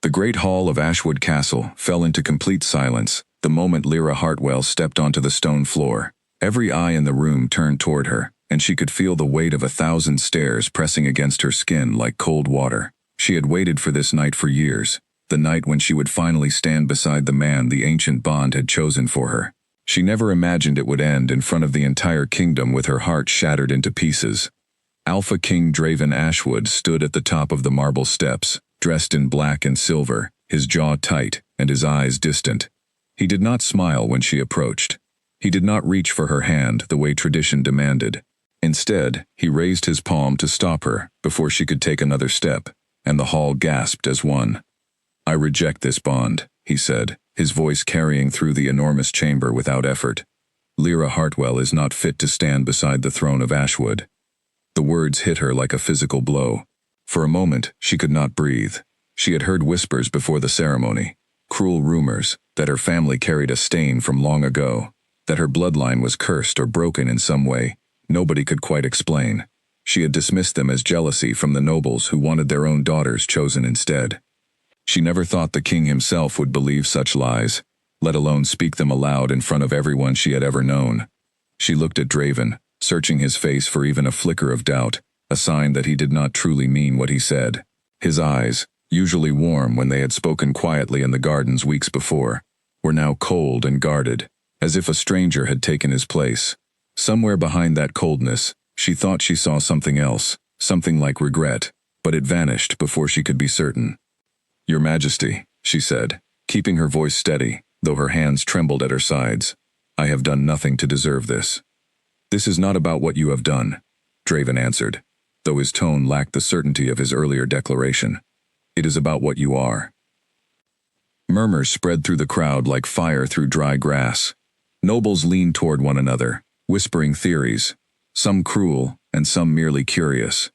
The great hall of Ashwood Castle fell into complete silence the moment Lyra Hartwell stepped onto the stone floor. Every eye in the room turned toward her, and she could feel the weight of 1,000 stares pressing against her skin like cold water. She had waited for this night for years, the night when she would finally stand beside the man the ancient bond had chosen for her. She never imagined it would end in front of the entire kingdom with her heart shattered into pieces. Alpha King Draven Ashwood stood at the top of the marble steps, dressed in black and silver, his jaw tight and his eyes distant. He did not smile when she approached. He did not reach for her hand the way tradition demanded. Instead, he raised his palm to stop her before she could take another step, and the hall gasped as one. "I reject this bond," he said, his voice carrying through the enormous chamber without effort. "Lyra Hartwell is not fit to stand beside the throne of Ashwood." The words hit her like a physical blow. For a moment, she could not breathe. She had heard whispers before the ceremony, cruel rumors, that her family carried a stain from long ago, that her bloodline was cursed or broken in some way. Nobody could quite explain. She had dismissed them as jealousy from the nobles who wanted their own daughters chosen instead. She never thought the king himself would believe such lies, let alone speak them aloud in front of everyone she had ever known. She looked at Draven, searching his face for even a flicker of doubt, a sign that he did not truly mean what he said. His eyes, usually warm when they had spoken quietly in the gardens weeks before, were now cold and guarded, as if a stranger had taken his place. Somewhere behind that coldness, she thought she saw something else, something like regret, but it vanished before she could be certain. "Your Majesty," she said, keeping her voice steady, though her hands trembled at her sides. "I have done nothing to deserve this." "This is not about what you have done," Draven answered, though his tone lacked the certainty of his earlier declaration. "It is about what you are." Murmurs spread through the crowd like fire through dry grass. Nobles leaned toward one another, whispering theories, some cruel and some merely curious.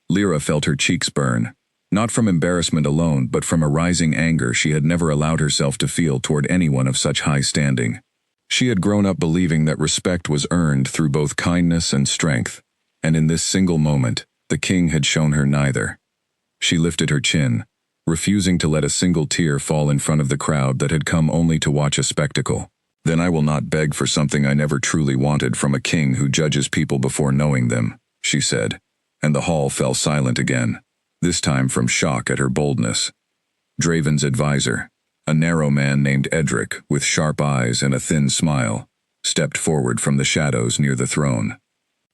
Lyra felt her cheeks burn, not from embarrassment alone but from a rising anger she had never allowed herself to feel toward anyone of such high standing. She had grown up believing that respect was earned through both kindness and strength, and in this single moment, the king had shown her neither. She lifted her chin, refusing to let a single tear fall in front of the crowd that had come only to watch a spectacle. "Then I will not beg for something I never truly wanted from a king who judges people before knowing them," she said, and the hall fell silent again, this time from shock at her boldness. Draven's advisor, a narrow man named Edric with sharp eyes and a thin smile, stepped forward from the shadows near the throne.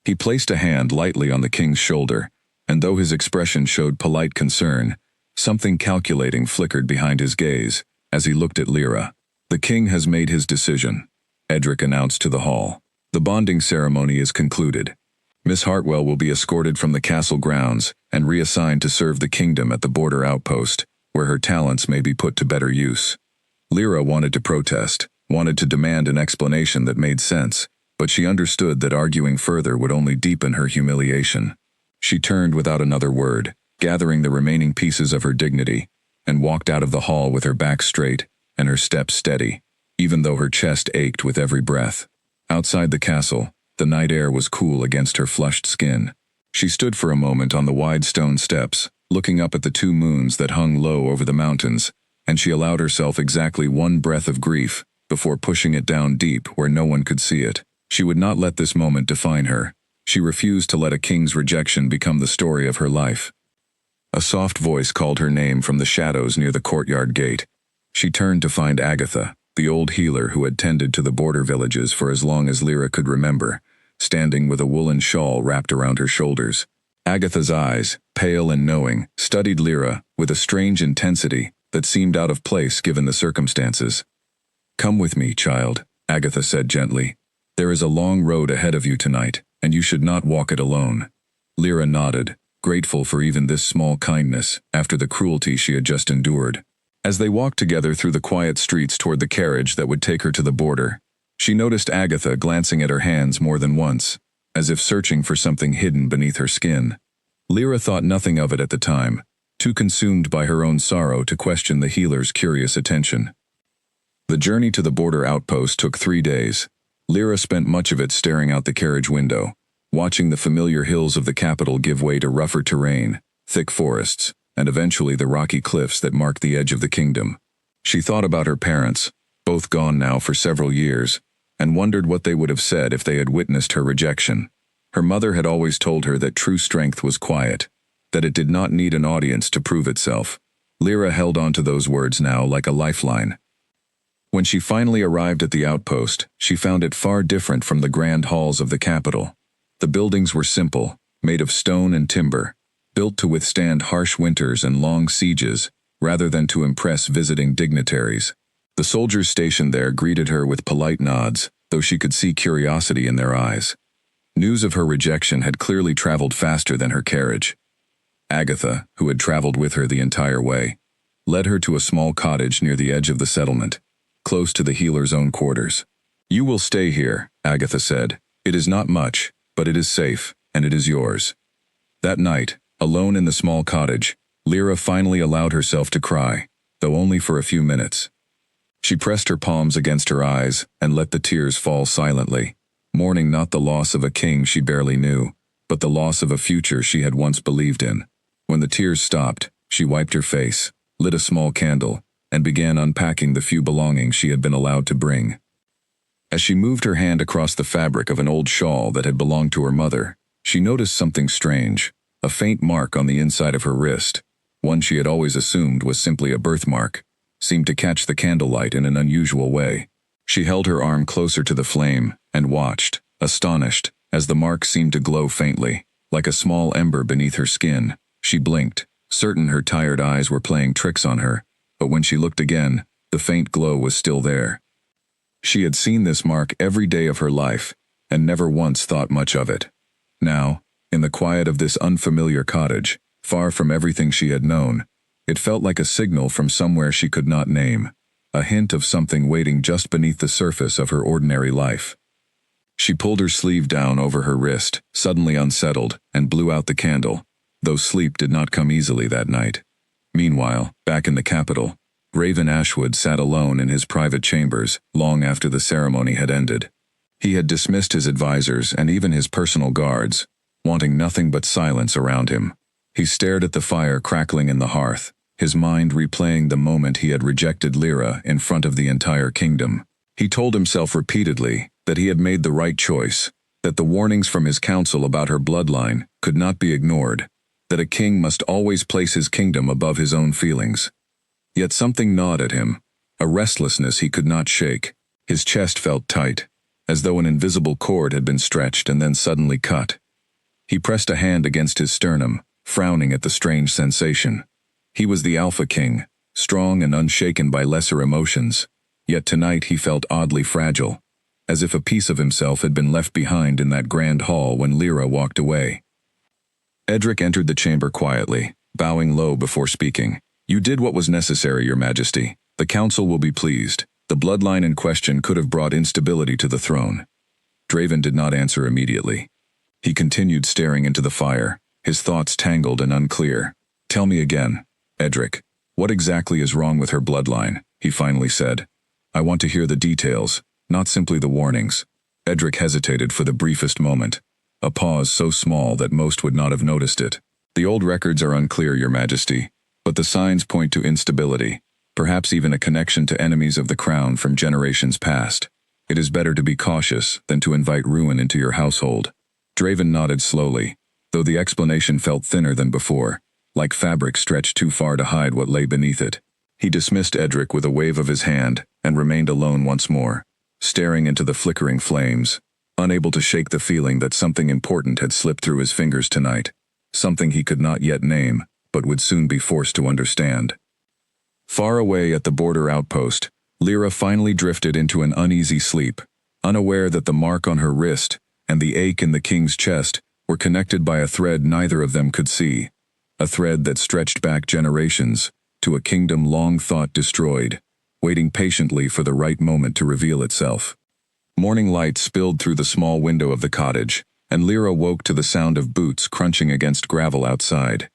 He placed a hand lightly on the king's shoulder, and though his expression showed polite concern, something calculating flickered behind his gaze as he looked at Lyra. "The king has made his decision," Edric announced to the hall. "The bonding ceremony is concluded. Miss Hartwell will be escorted from the castle grounds and reassigned to serve the kingdom at the border outpost, where her talents may be put to better use." Lyra wanted to protest, wanted to demand an explanation that made sense, but she understood that arguing further would only deepen her humiliation. She turned without another word, gathering the remaining pieces of her dignity, and walked out of the hall with her back straight and her steps steady, even though her chest ached with every breath. Outside the castle, the night air was cool against her flushed skin. She stood for a moment on the wide stone steps, looking up at the 2 moons that hung low over the mountains, and she allowed herself exactly one breath of grief before pushing it down deep where no one could see it. She would not let this moment define her. She refused to let a king's rejection become the story of her life. A soft voice called her name from the shadows near the courtyard gate. She turned to find Agatha, the old healer who had tended to the border villages for as long as Lyra could remember, standing with a woolen shawl wrapped around her shoulders. Agatha's eyes, pale and knowing, studied Lyra with a strange intensity that seemed out of place given the circumstances. "Come with me, child," Agatha said gently. "There is a long road ahead of you tonight, and you should not walk it alone." Lyra nodded, grateful for even this small kindness after the cruelty she had just endured. As they walked together through the quiet streets toward the carriage that would take her to the border, she noticed Agatha glancing at her hands more than once, as if searching for something hidden beneath her skin. Lyra thought nothing of it at the time, too consumed by her own sorrow to question the healer's curious attention. The journey to the border outpost took 3 days. Lyra spent much of it staring out the carriage window, watching the familiar hills of the capital give way to rougher terrain, thick forests, and eventually the rocky cliffs that marked the edge of the kingdom. She thought about her parents, both gone now for several years, and wondered what they would have said if they had witnessed her rejection. Her mother had always told her that true strength was quiet, that it did not need an audience to prove itself. Lyra held on to those words now like a lifeline. When she finally arrived at the outpost, she found it far different from the grand halls of the capital. The buildings were simple, made of stone and timber, built to withstand harsh winters and long sieges, rather than to impress visiting dignitaries. The soldiers stationed there greeted her with polite nods, though she could see curiosity in their eyes. News of her rejection had clearly traveled faster than her carriage. Agatha, who had traveled with her the entire way, led her to a small cottage near the edge of the settlement, close to the healer's own quarters. "You will stay here," Agatha said. "It is not much, but it is safe, and it is yours." That night, alone in the small cottage, Lyra finally allowed herself to cry, though only for a few minutes. She pressed her palms against her eyes and let the tears fall silently, mourning not the loss of a king she barely knew, but the loss of a future she had once believed in. When the tears stopped, she wiped her face, lit a small candle, and began unpacking the few belongings she had been allowed to bring. As she moved her hand across the fabric of an old shawl that had belonged to her mother, she noticed something strange, a faint mark on the inside of her wrist. One she had always assumed was simply a birthmark, seemed to catch the candlelight in an unusual way. She held her arm closer to the flame and watched, astonished, as the mark seemed to glow faintly, like a small ember beneath her skin. She blinked, certain her tired eyes were playing tricks on her, but when she looked again, the faint glow was still there. She had seen this mark every day of her life, and never once thought much of it. Now, in the quiet of this unfamiliar cottage, far from everything she had known, it felt like a signal from somewhere she could not name, a hint of something waiting just beneath the surface of her ordinary life. She pulled her sleeve down over her wrist, suddenly unsettled, and blew out the candle, though sleep did not come easily that night. Meanwhile, back in the capital, Raven Ashwood sat alone in his private chambers long after the ceremony had ended. He had dismissed his advisors and even his personal guards, wanting nothing but silence around him. He stared at the fire crackling in the hearth, his mind replaying the moment he had rejected Lyra in front of the entire kingdom. He told himself repeatedly that he had made the right choice, that the warnings from his council about her bloodline could not be ignored, that a king must always place his kingdom above his own feelings. Yet something gnawed at him, a restlessness he could not shake. His chest felt tight, as though an invisible cord had been stretched and then suddenly cut. He pressed a hand against his sternum, frowning at the strange sensation. He was the Alpha King, strong and unshaken by lesser emotions, yet tonight he felt oddly fragile, as if a piece of himself had been left behind in that grand hall when Lyra walked away. Edric entered the chamber quietly, bowing low before speaking. "You did what was necessary, Your Majesty. The council will be pleased. The bloodline in question could have brought instability to the throne." Draven did not answer immediately. He continued staring into the fire, his thoughts tangled and unclear. "Tell me again, Edric, what exactly is wrong with her bloodline?" he finally said. "I want to hear the details, not simply the warnings." Edric hesitated for the briefest moment, a pause so small that most would not have noticed it. "The old records are unclear, Your Majesty, but the signs point to instability, perhaps even a connection to enemies of the crown from generations past. It is better to be cautious than to invite ruin into your household." Draven nodded slowly, though the explanation felt thinner than before, like fabric stretched too far to hide what lay beneath it. He dismissed Edric with a wave of his hand and remained alone once more, staring into the flickering flames, unable to shake the feeling that something important had slipped through his fingers tonight, something he could not yet name, but would soon be forced to understand. Far away at the border outpost, Lyra finally drifted into an uneasy sleep, unaware that the mark on her wrist and the ache in the king's chest were connected by a thread neither of them could see, a thread that stretched back generations to a kingdom long thought destroyed, waiting patiently for the right moment to reveal itself. Morning light spilled through the small window of the cottage, and Lyra woke to the sound of boots crunching against gravel outside.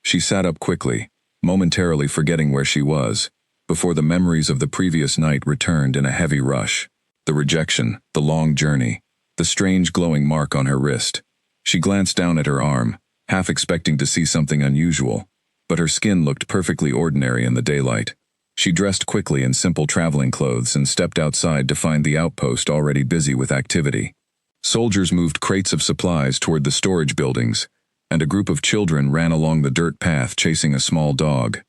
She sat up quickly, momentarily forgetting where she was, before the memories of the previous night returned in a heavy rush. The rejection, the long journey, the strange glowing mark on her wrist. She glanced down at her arm, half expecting to see something unusual, but her skin looked perfectly ordinary in the daylight. She dressed quickly in simple traveling clothes and stepped outside to find the outpost already busy with activity. Soldiers moved crates of supplies toward the storage buildings, and a group of children ran along the dirt path chasing a small dog.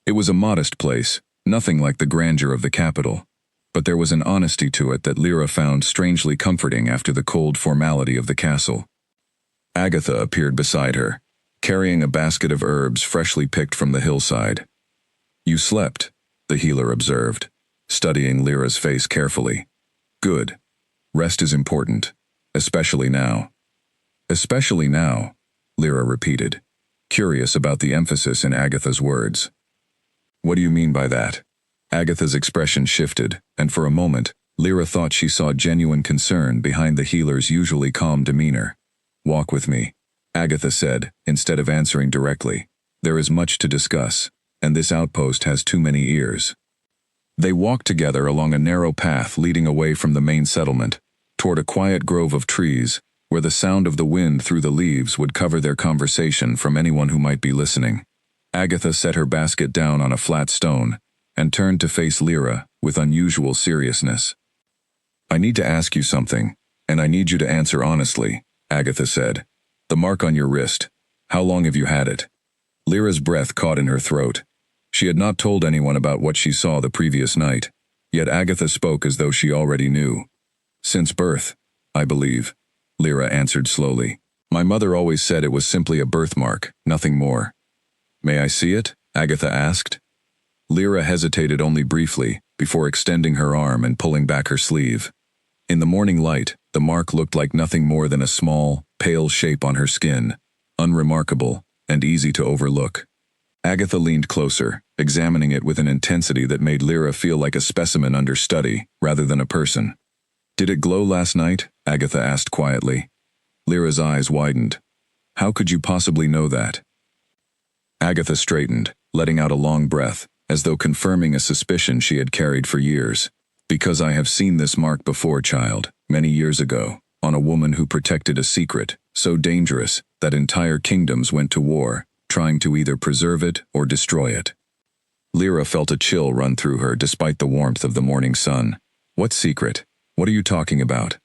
It was a modest place, nothing like the grandeur of the capital, but there was an honesty to it that Lyra found strangely comforting after the cold formality of the castle. Agatha appeared beside her, carrying a basket of herbs freshly picked from the hillside. "You slept," the healer observed, studying Lyra's face carefully. "Good. Rest is important, especially now." "Especially now," Lyra repeated, curious about the emphasis in Agatha's words. "What do you mean by that?" Agatha's expression shifted, and for a moment, Lyra thought she saw genuine concern behind the healer's usually calm demeanor. "Walk with me," Agatha said, instead of answering directly. "There is much to discuss, and this outpost has too many ears." They walked together along a narrow path leading away from the main settlement, toward a quiet grove of trees, where the sound of the wind through the leaves would cover their conversation from anyone who might be listening. Agatha set her basket down on a flat stone, and turned to face Lyra with unusual seriousness. "I need to ask you something, and I need you to answer honestly," Agatha said. "The mark on your wrist, how long have you had it?" Lyra's breath caught in her throat. She had not told anyone about what she saw the previous night, yet Agatha spoke as though she already knew. "Since birth, I believe," Lyra answered slowly. "My mother always said it was simply a birthmark, nothing more." "May I see it?" Agatha asked. Lyra hesitated only briefly, before extending her arm and pulling back her sleeve. In the morning light, the mark looked like nothing more than a small, pale shape on her skin, unremarkable and easy to overlook. Agatha leaned closer, examining it with an intensity that made Lyra feel like a specimen under study, rather than a person. "Did it glow last night?" Agatha asked quietly. Lyra's eyes widened. "How could you possibly know that?" Agatha straightened, letting out a long breath, as though confirming a suspicion she had carried for years. "Because I have seen this mark before, child, many years ago, on a woman who protected a secret, so dangerous that entire kingdoms went to war, trying to either preserve it or destroy it." Lyra felt a chill run through her despite the warmth of the morning sun. "What secret? What are you talking about?"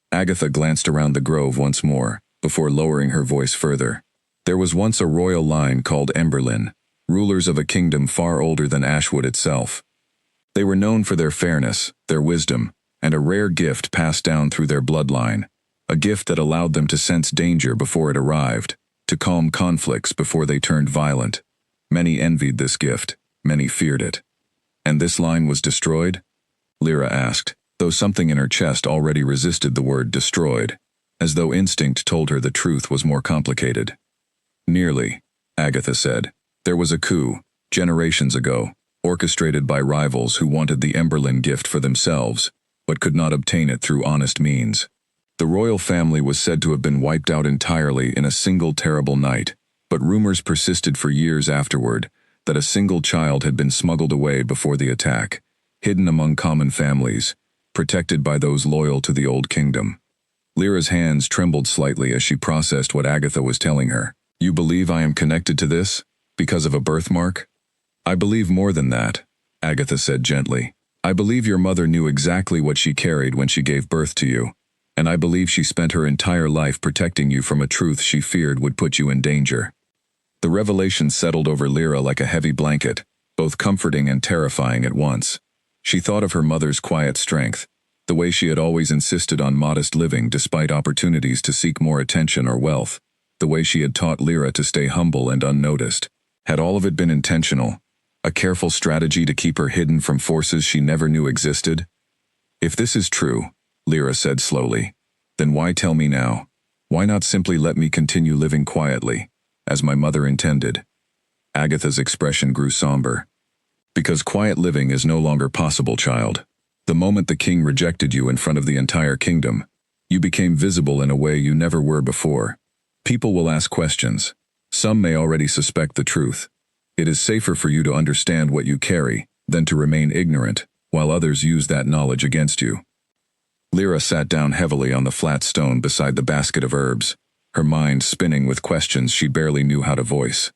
Agatha glanced around the grove once more, before lowering her voice further. "There was once a royal line called Emberlin, rulers of a kingdom far older than Ashwood itself. They were known for their fairness, their wisdom, and a rare gift passed down through their bloodline, a gift that allowed them to sense danger before it arrived, to calm conflicts before they turned violent. Many envied this gift, many feared it. And this line was destroyed?" Lyra asked, though something in her chest already resisted the word destroyed, as though instinct told her the truth was more complicated. "Nearly," Agatha said. "There was a coup, generations ago, orchestrated by rivals who wanted the Emberlin gift for themselves, but could not obtain it through honest means. The royal family was said to have been wiped out entirely in a single terrible night, but rumors persisted for years afterward that a single child had been smuggled away before the attack, hidden among common families, protected by those loyal to the old kingdom." Lyra's hands trembled slightly as she processed what Agatha was telling her. "You believe I am connected to this, because of a birthmark?" "I believe more than that," Agatha said gently. "I believe your mother knew exactly what she carried when she gave birth to you, and I believe she spent her entire life protecting you from a truth she feared would put you in danger." The revelation settled over Lyra like a heavy blanket, both comforting and terrifying at once. She thought of her mother's quiet strength, the way she had always insisted on modest living despite opportunities to seek more attention or wealth, the way she had taught Lyra to stay humble and unnoticed. Had all of it been intentional? A careful strategy to keep her hidden from forces she never knew existed? "If this is true," Lyra said slowly, "then why tell me now? Why not simply let me continue living quietly, as my mother intended?" Agatha's expression grew somber. "Because quiet living is no longer possible, child. The moment the king rejected you in front of the entire kingdom, you became visible in a way you never were before. People will ask questions. Some may already suspect the truth. It is safer for you to understand what you carry than to remain ignorant, while others use that knowledge against you." Lyra sat down heavily on the flat stone beside the basket of herbs, her mind spinning with questions she barely knew how to voice.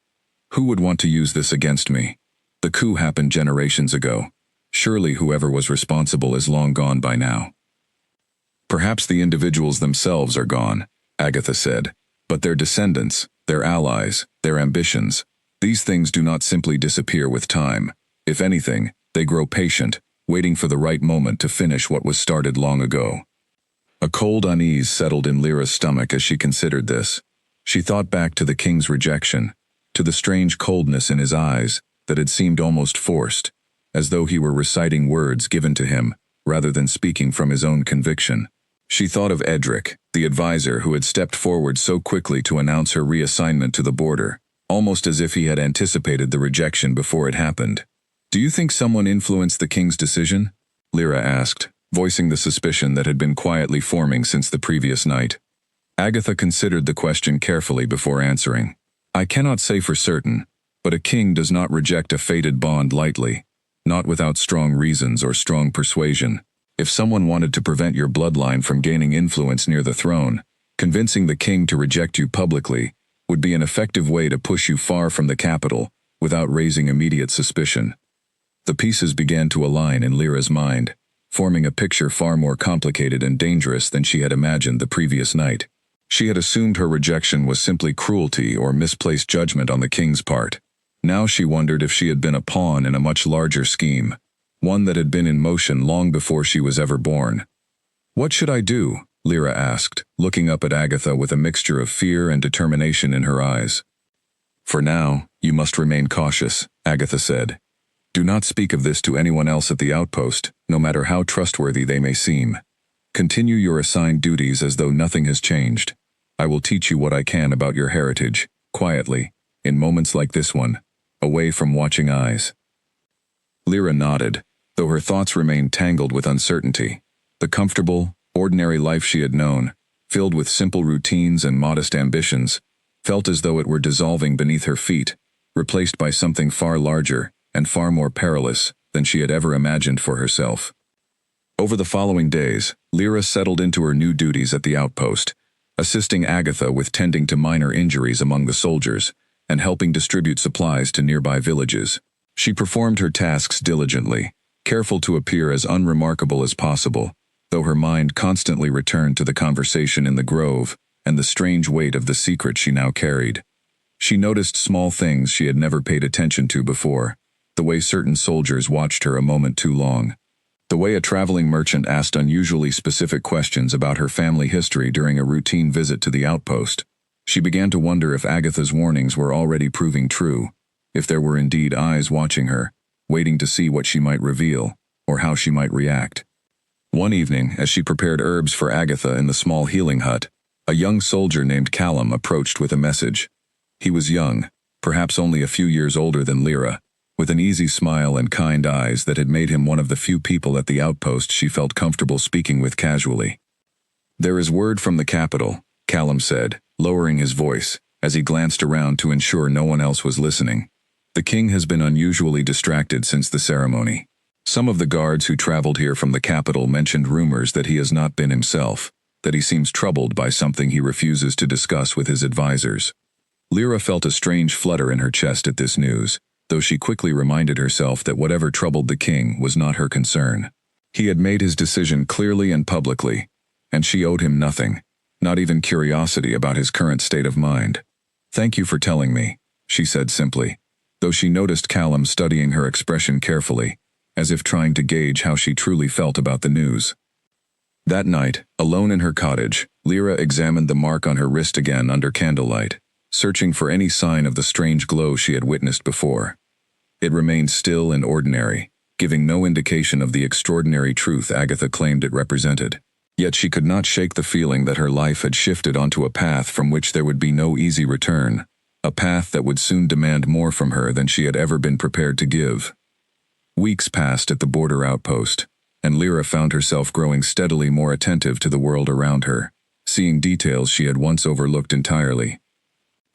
Who would want to use this against me? The coup happened generations ago. Surely whoever was responsible is long gone by now. Perhaps the individuals themselves are gone, Agatha said, but their descendants, their allies, their ambitions, these things do not simply disappear with time. If anything, they grow patient, waiting for the right moment to finish what was started long ago. A cold unease settled in Lyra's stomach as she considered this. She thought back to the king's rejection, to the strange coldness in his eyes that had seemed almost forced, as though he were reciting words given to him rather than speaking from his own conviction. She thought of Edric, the advisor who had stepped forward so quickly to announce her reassignment to the border, almost as if he had anticipated the rejection before it happened. "Do you think someone influenced the king's decision?" Lyra asked, voicing the suspicion that had been quietly forming since the previous night. Agatha considered the question carefully before answering. "I cannot say for certain, but a king does not reject a fated bond lightly, not without strong reasons or strong persuasion. If someone wanted to prevent your bloodline from gaining influence near the throne, convincing the king to reject you publicly would be an effective way to push you far from the capital without raising immediate suspicion." The pieces began to align in Lyra's mind, forming a picture far more complicated and dangerous than she had imagined the previous night. She had assumed her rejection was simply cruelty or misplaced judgment on the king's part. Now she wondered if she had been a pawn in a much larger scheme, one that had been in motion long before she was ever born. "What should I do?" Lyra asked, looking up at Agatha with a mixture of fear and determination in her eyes. "For now, you must remain cautious," Agatha said. "Do not speak of this to anyone else at the outpost, no matter how trustworthy they may seem. Continue your assigned duties as though nothing has changed. I will teach you what I can about your heritage, quietly, in moments like this one, away from watching eyes." Lyra nodded, though her thoughts remained tangled with uncertainty. The comfortable, ordinary life she had known, filled with simple routines and modest ambitions, felt as though it were dissolving beneath her feet, replaced by something far larger and far more perilous than she had ever imagined for herself. Over the following days, Lyra settled into her new duties at the outpost, assisting Agatha with tending to minor injuries among the soldiers and helping distribute supplies to nearby villages. She performed her tasks diligently, careful to appear as unremarkable as possible, though her mind constantly returned to the conversation in the grove and the strange weight of the secret she now carried. She noticed small things she had never paid attention to before, the way certain soldiers watched her a moment too long, the way a traveling merchant asked unusually specific questions about her family history during a routine visit to the outpost. She began to wonder if Agatha's warnings were already proving true, if there were indeed eyes watching her, waiting to see what she might reveal, or how she might react. One evening, as she prepared herbs for Agatha in the small healing hut, a young soldier named Callum approached with a message. He was young, perhaps only a few years older than Lyra, with an easy smile and kind eyes that had made him one of the few people at the outpost she felt comfortable speaking with casually. "There is word from the capital," Callum said, lowering his voice, as he glanced around to ensure no one else was listening. "The king has been unusually distracted since the ceremony. Some of the guards who traveled here from the capital mentioned rumors that he has not been himself, that he seems troubled by something he refuses to discuss with his advisors." Lyra felt a strange flutter in her chest at this news, though she quickly reminded herself that whatever troubled the king was not her concern. He had made his decision clearly and publicly, and she owed him nothing, not even curiosity about his current state of mind. "Thank you for telling me," she said simply, though she noticed Callum studying her expression carefully, as if trying to gauge how she truly felt about the news. That night, alone in her cottage, Lyra examined the mark on her wrist again under candlelight, searching for any sign of the strange glow she had witnessed before. It remained still and ordinary, giving no indication of the extraordinary truth Agatha claimed it represented. Yet she could not shake the feeling that her life had shifted onto a path from which there would be no easy return, a path that would soon demand more from her than she had ever been prepared to give. Weeks passed at the border outpost, and Lyra found herself growing steadily more attentive to the world around her, seeing details she had once overlooked entirely.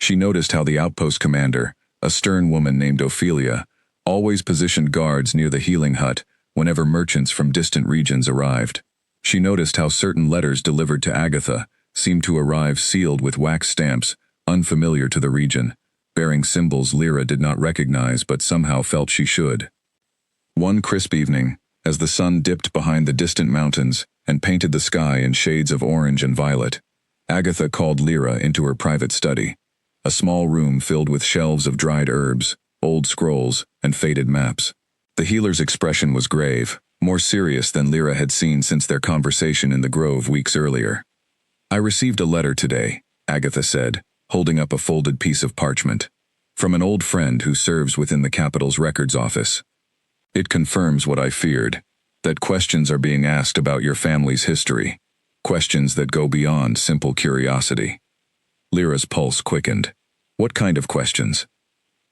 She noticed how the outpost commander, a stern woman named Ophelia, always positioned guards near the healing hut whenever merchants from distant regions arrived. She noticed how certain letters delivered to Agatha seemed to arrive sealed with wax stamps, unfamiliar to the region, bearing symbols Lyra did not recognize but somehow felt she should. One crisp evening, as the sun dipped behind the distant mountains and painted the sky in shades of orange and violet, Agatha called Lyra into her private study, a small room filled with shelves of dried herbs, old scrolls, and faded maps. The healer's expression was grave, more serious than Lyra had seen since their conversation in the grove weeks earlier. "I received a letter today," Agatha said, holding up a folded piece of parchment, "from an old friend who serves within the capital's records office. It confirms what I feared, that questions are being asked about your family's history, questions that go beyond simple curiosity." Lyra's pulse quickened. "What kind of questions?"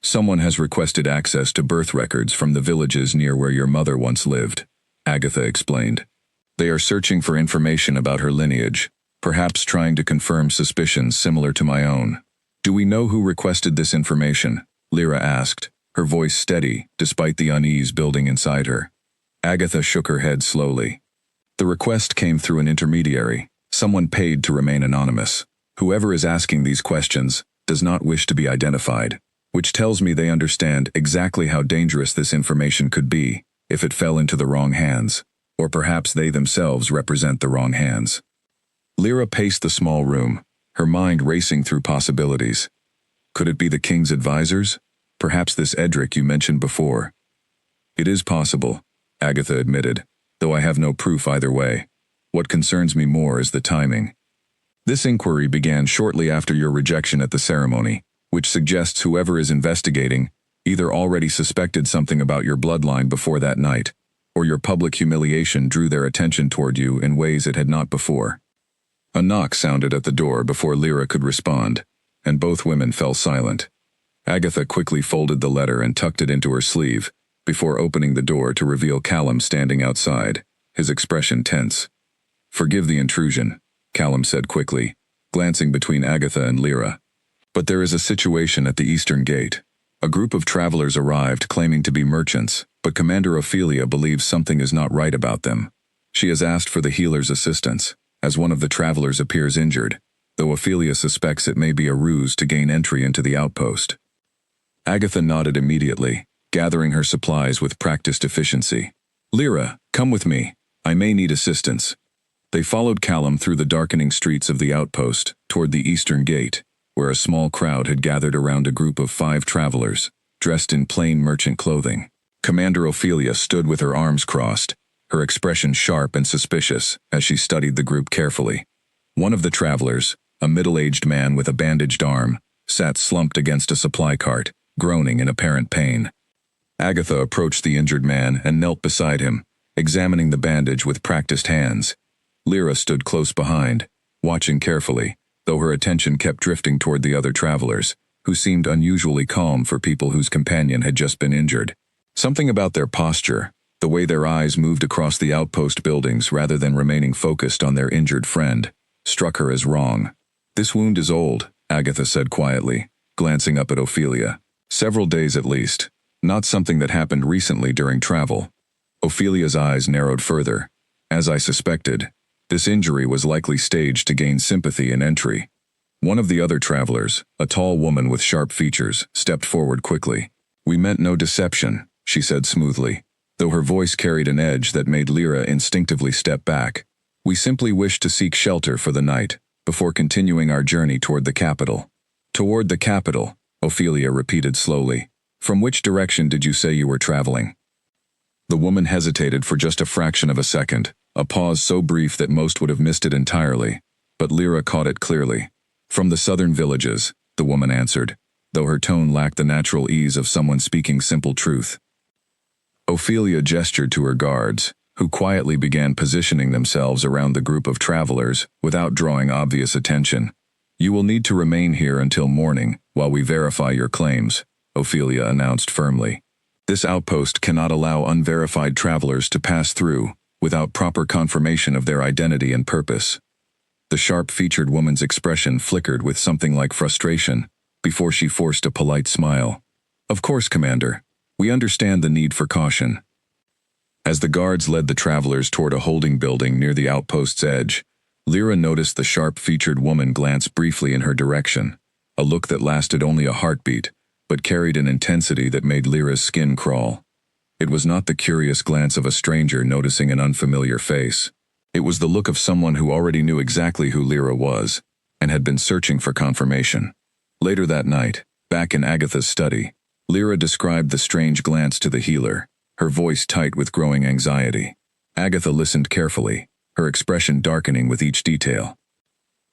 "Someone has requested access to birth records from the villages near where your mother once lived," Agatha explained. "They are searching for information about her lineage, perhaps trying to confirm suspicions similar to my own." "Do we know who requested this information?" Lyra asked, her voice steady despite the unease building inside her. Agatha shook her head slowly. "The request came through an intermediary, someone paid to remain anonymous. Whoever is asking these questions does not wish to be identified, which tells me they understand exactly how dangerous this information could be if it fell into the wrong hands, or perhaps they themselves represent the wrong hands." Lyra paced the small room, her mind racing through possibilities. Could it be the king's advisors? Perhaps this Edric you mentioned before. "It is possible," Agatha admitted, "though I have no proof either way. What concerns me more is the timing. This inquiry began shortly after your rejection at the ceremony, which suggests whoever is investigating either already suspected something about your bloodline before that night, or your public humiliation drew their attention toward you in ways it had not before." A knock sounded at the door before Lyra could respond, and both women fell silent. Agatha quickly folded the letter and tucked it into her sleeve, before opening the door to reveal Callum standing outside, his expression tense. "Forgive the intrusion," Callum said quickly, glancing between Agatha and Lyra. "But there is a situation at the eastern gate. A group of travelers arrived claiming to be merchants, but Commander Ophelia believes something is not right about them. She has asked for the healer's assistance, as one of the travelers appears injured, though Ophelia suspects it may be a ruse to gain entry into the outpost." Agatha nodded immediately, gathering her supplies with practiced efficiency. "Lyra, come with me. I may need assistance." They followed Callum through the darkening streets of the outpost, toward the eastern gate, where a small crowd had gathered around a group of 5 travelers, dressed in plain merchant clothing. Commander Ophelia stood with her arms crossed, her expression sharp and suspicious as she studied the group carefully. One of the travelers, a middle-aged man with a bandaged arm, sat slumped against a supply cart, groaning in apparent pain. Agatha approached the injured man and knelt beside him, examining the bandage with practiced hands. Lyra stood close behind, watching carefully, though her attention kept drifting toward the other travelers, who seemed unusually calm for people whose companion had just been injured. Something about their posture, the way their eyes moved across the outpost buildings rather than remaining focused on their injured friend, struck her as wrong. "This wound is old," Agatha said quietly, glancing up at Ophelia. "Several days at least, not something that happened recently during travel." Ophelia's eyes narrowed further. "As I suspected, this injury was likely staged to gain sympathy and entry." One of the other travelers, a tall woman with sharp features, stepped forward quickly. "We meant no deception," she said smoothly, though her voice carried an edge that made Lyra instinctively step back. "We simply wished to seek shelter for the night, before continuing our journey toward the capital." "Toward the capital," Ophelia repeated slowly. "From which direction did you say you were traveling?" The woman hesitated for just a fraction of a second, a pause so brief that most would have missed it entirely, but Lyra caught it clearly. "From the southern villages," the woman answered, though her tone lacked the natural ease of someone speaking simple truth. Ophelia gestured to her guards, who quietly began positioning themselves around the group of travelers without drawing obvious attention. "You will need to remain here until morning while we verify your claims," Ophelia announced firmly. "This outpost cannot allow unverified travelers to pass through without proper confirmation of their identity and purpose." The sharp-featured woman's expression flickered with something like frustration, before she forced a polite smile. "Of course, Commander. We understand the need for caution." As the guards led the travelers toward a holding building near the outpost's edge, Lyra noticed the sharp-featured woman glance briefly in her direction, a look that lasted only a heartbeat, but carried an intensity that made Lyra's skin crawl. It was not the curious glance of a stranger noticing an unfamiliar face. It was the look of someone who already knew exactly who Lyra was, and had been searching for confirmation. Later that night, back in Agatha's study, Lyra described the strange glance to the healer, her voice tight with growing anxiety. Agatha listened carefully, her expression darkening with each detail.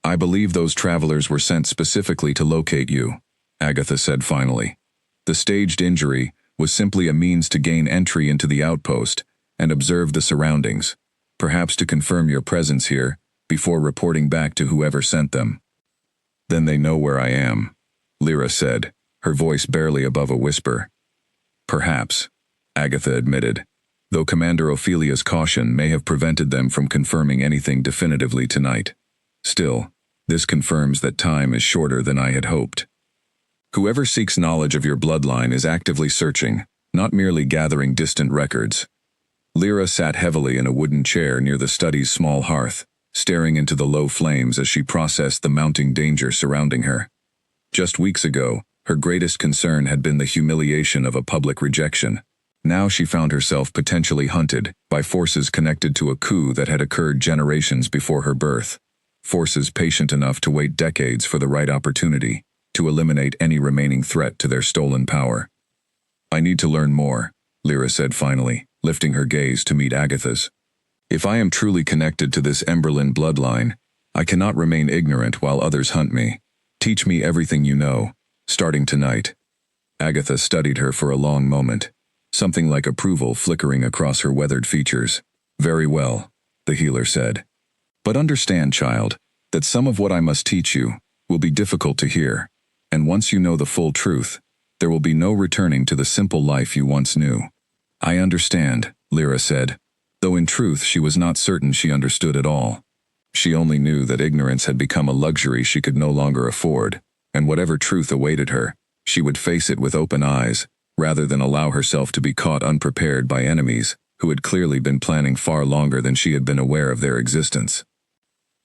"I believe those travelers were sent specifically to locate you," Agatha said finally. "The staged injury was simply a means to gain entry into the outpost and observe the surroundings, perhaps to confirm your presence here before reporting back to whoever sent them." "Then they know where I am," Lyra said, her voice barely above a whisper. "Perhaps," Agatha admitted, though Commander Ophelia's caution may have prevented them from confirming anything definitively tonight. "Still, this confirms that time is shorter than I had hoped. Whoever seeks knowledge of your bloodline is actively searching, not merely gathering distant records." Lyra sat heavily in a wooden chair near the study's small hearth, staring into the low flames as she processed the mounting danger surrounding her. Just weeks ago, her greatest concern had been the humiliation of a public rejection. Now she found herself potentially hunted by forces connected to a coup that had occurred generations before her birth. Forces patient enough to wait decades for the right opportunity to eliminate any remaining threat to their stolen power. "I need to learn more," Lyra said finally, lifting her gaze to meet Agatha's. "If I am truly connected to this Emberlyn bloodline, I cannot remain ignorant while others hunt me. Teach me everything you know, starting tonight." Agatha studied her for a long moment, something like approval flickering across her weathered features. "Very well," the healer said. "But understand, child, that some of what I must teach you will be difficult to hear, and once you know the full truth, there will be no returning to the simple life you once knew." "I understand," Lyra said, though in truth she was not certain she understood at all. She only knew that ignorance had become a luxury she could no longer afford, and whatever truth awaited her, she would face it with open eyes, rather than allow herself to be caught unprepared by enemies who had clearly been planning far longer than she had been aware of their existence.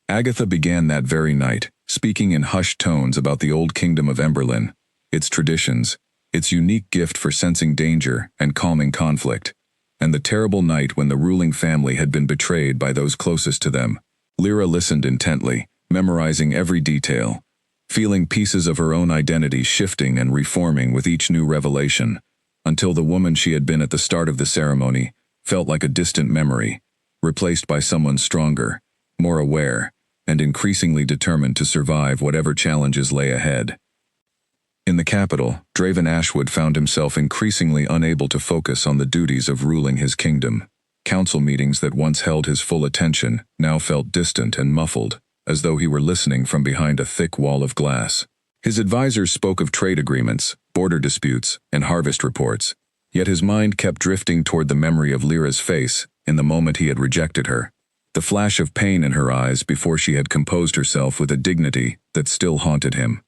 Agatha began that very night, speaking in hushed tones about the old kingdom of Emberlyn, its traditions, its unique gift for sensing danger and calming conflict, and the terrible night when the ruling family had been betrayed by those closest to them. Lyra listened intently, memorizing every detail, feeling pieces of her own identity shifting and reforming with each new revelation, until the woman she had been at the start of the ceremony felt like a distant memory, replaced by someone stronger, more aware, and increasingly determined to survive whatever challenges lay ahead. In the capital, Draven Ashwood found himself increasingly unable to focus on the duties of ruling his kingdom. Council meetings that once held his full attention now felt distant and muffled, as though he were listening from behind a thick wall of glass. His advisors spoke of trade agreements, border disputes, and harvest reports, yet his mind kept drifting toward the memory of Lyra's face in the moment he had rejected her, the flash of pain in her eyes before she had composed herself with a dignity that still haunted him.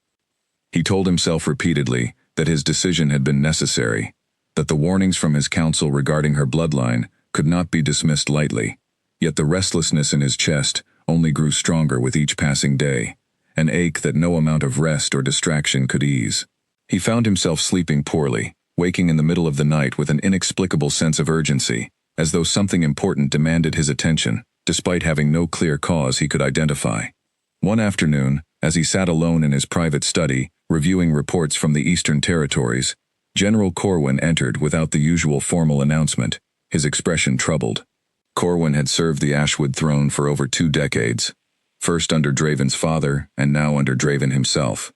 He told himself repeatedly that his decision had been necessary, that the warnings from his council regarding her bloodline could not be dismissed lightly, yet the restlessness in his chest only grew stronger with each passing day, an ache that no amount of rest or distraction could ease. He found himself sleeping poorly, waking in the middle of the night with an inexplicable sense of urgency, as though something important demanded his attention, despite having no clear cause he could identify. One afternoon, as he sat alone in his private study, reviewing reports from the Eastern Territories, General Corwin entered without the usual formal announcement, his expression troubled. Corwin had served the Ashwood throne for over 2 decades, first under Draven's father and now under Draven himself,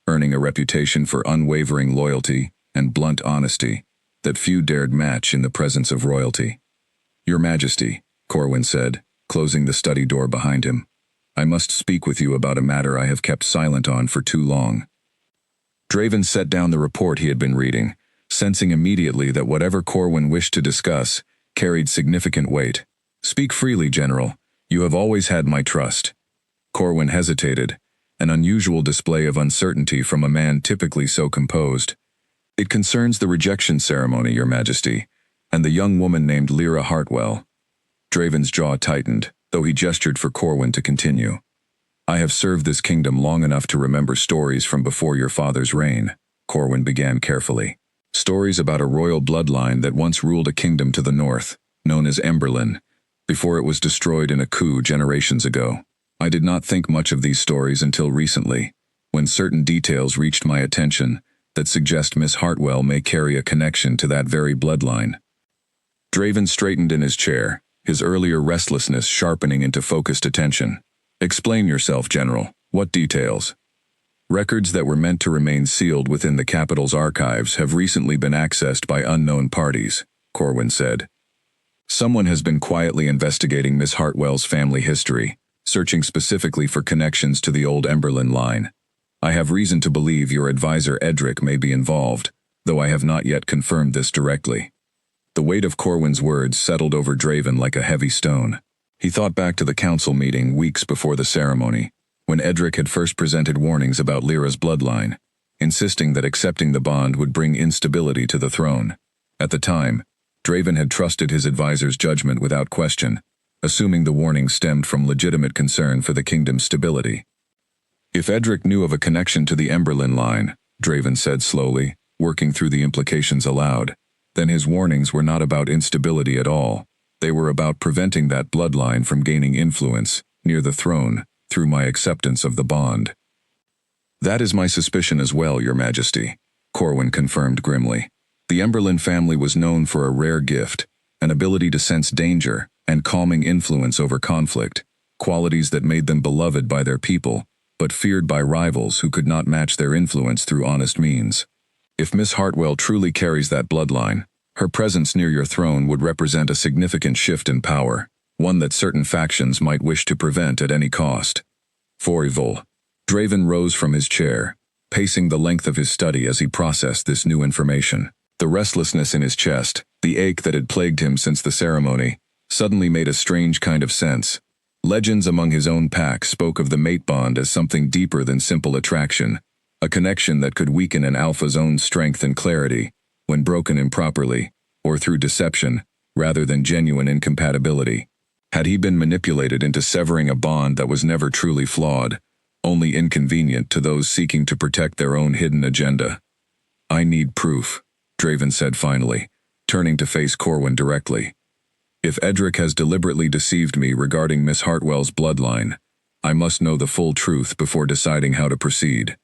earning a reputation for unwavering loyalty and blunt honesty that few dared match in the presence of royalty. "Your Majesty," Corwin said, closing the study door behind him, "I must speak with you about a matter I have kept silent on for too long." Draven set down the report he had been reading, sensing immediately that whatever Corwin wished to discuss carried significant weight. "Speak freely, General. You have always had my trust." Corwin hesitated, an unusual display of uncertainty from a man typically so composed. "It concerns the rejection ceremony, Your Majesty, and the young woman named Lyra Hartwell." Draven's jaw tightened, though he gestured for Corwin to continue. I have served this kingdom long enough to remember stories from before your father's reign, Corwin began carefully. Stories about a royal bloodline that once ruled a kingdom to the north, known as Emberlin, before it was destroyed in a coup generations ago. I did not think much of these stories until recently, when certain details reached my attention that suggest Miss Hartwell may carry a connection to that very bloodline. Draven straightened in his chair, his earlier restlessness sharpening into focused attention. Explain yourself, General. What details? Records that were meant to remain sealed within the capital's archives have recently been accessed by unknown parties, Corwin said. Someone has been quietly investigating Miss Hartwell's family history, searching specifically for connections to the old Emberlin line. I have reason to believe your advisor Edric may be involved, though I have not yet confirmed this directly. The weight of Corwin's words settled over Draven like a heavy stone. He thought back to the council meeting weeks before the ceremony, when Edric had first presented warnings about Lyra's bloodline, insisting that accepting the bond would bring instability to the throne. At the time, Draven had trusted his advisor's judgment without question, assuming the warning stemmed from legitimate concern for the kingdom's stability. If Edric knew of a connection to the Emberlin line, Draven said slowly, working through the implications aloud, then his warnings were not about instability at all. They were about preventing that bloodline from gaining influence near the throne through my acceptance of the bond. That is my suspicion as well, Your Majesty, Corwin confirmed grimly. The Emberlin family was known for a rare gift, an ability to sense danger and calming influence over conflict, qualities that made them beloved by their people, but feared by rivals who could not match their influence through honest means. If Miss Hartwell truly carries that bloodline, her presence near your throne would represent a significant shift in power, one that certain factions might wish to prevent at any cost. Forivol. Draven rose from his chair, pacing the length of his study as he processed this new information. The restlessness in his chest, the ache that had plagued him since the ceremony, suddenly made a strange kind of sense. Legends among his own pack spoke of the mate bond as something deeper than simple attraction, a connection that could weaken an alpha's own strength and clarity, when broken improperly, or through deception, rather than genuine incompatibility. Had he been manipulated into severing a bond that was never truly flawed, only inconvenient to those seeking to protect their own hidden agenda? I need proof, Draven said finally, turning to face Corwin directly. If Edric has deliberately deceived me regarding Miss Hartwell's bloodline, I must know the full truth before deciding how to proceed.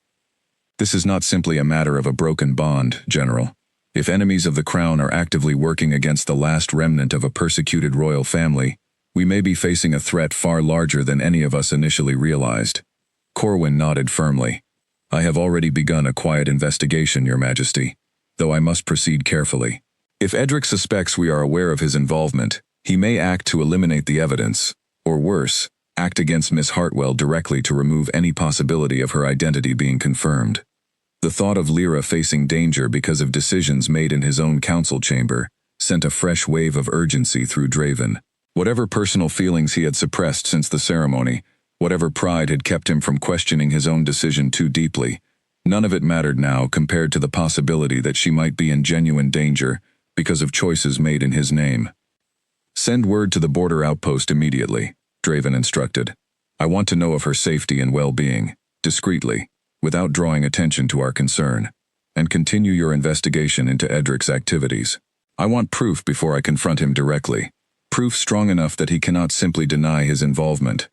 This is not simply a matter of a broken bond, General. If enemies of the crown are actively working against the last remnant of a persecuted royal family, we may be facing a threat far larger than any of us initially realized. Corwin nodded firmly. I have already begun a quiet investigation, Your Majesty, though I must proceed carefully. If Edric suspects we are aware of his involvement, he may act to eliminate the evidence, or worse, act against Miss Hartwell directly to remove any possibility of her identity being confirmed. The thought of Lyra facing danger because of decisions made in his own council chamber sent a fresh wave of urgency through Draven. Whatever personal feelings he had suppressed since the ceremony, whatever pride had kept him from questioning his own decision too deeply, none of it mattered now compared to the possibility that she might be in genuine danger because of choices made in his name. Send word to the border outpost immediately, Draven instructed. I want to know of her safety and well-being, discreetly, without drawing attention to our concern, and continue your investigation into Edric's activities. I want proof before I confront him directly, proof strong enough that he cannot simply deny his involvement.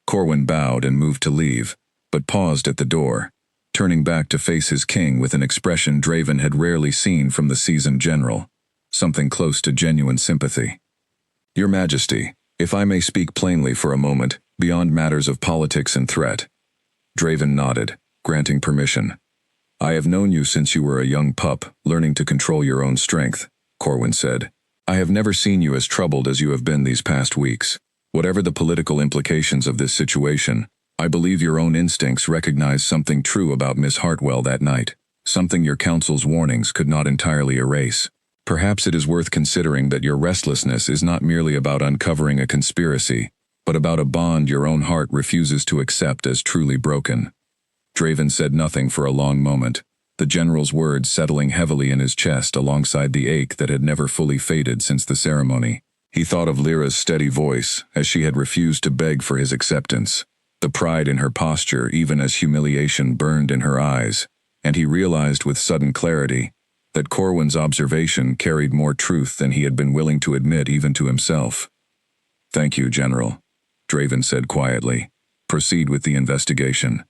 Corwin bowed and moved to leave, but paused at the door, turning back to face his king with an expression Draven had rarely seen from the seasoned general, something close to genuine sympathy. Your Majesty, if I may speak plainly for a moment, beyond matters of politics and threat. Draven nodded, granting permission. I have known you since you were a young pup, learning to control your own strength, Corwin said. I have never seen you as troubled as you have been these past weeks. Whatever the political implications of this situation, I believe your own instincts recognize something true about Miss Hartwell that night, something your council's warnings could not entirely erase. Perhaps it is worth considering that your restlessness is not merely about uncovering a conspiracy, but about a bond your own heart refuses to accept as truly broken. Draven said nothing for a long moment, the general's words settling heavily in his chest alongside the ache that had never fully faded since the ceremony. He thought of Lyra's steady voice, as she had refused to beg for his acceptance, the pride in her posture even as humiliation burned in her eyes, and he realized with sudden clarity that Corwin's observation carried more truth than he had been willing to admit even to himself. "Thank you, General," Draven said quietly. "Proceed with the investigation.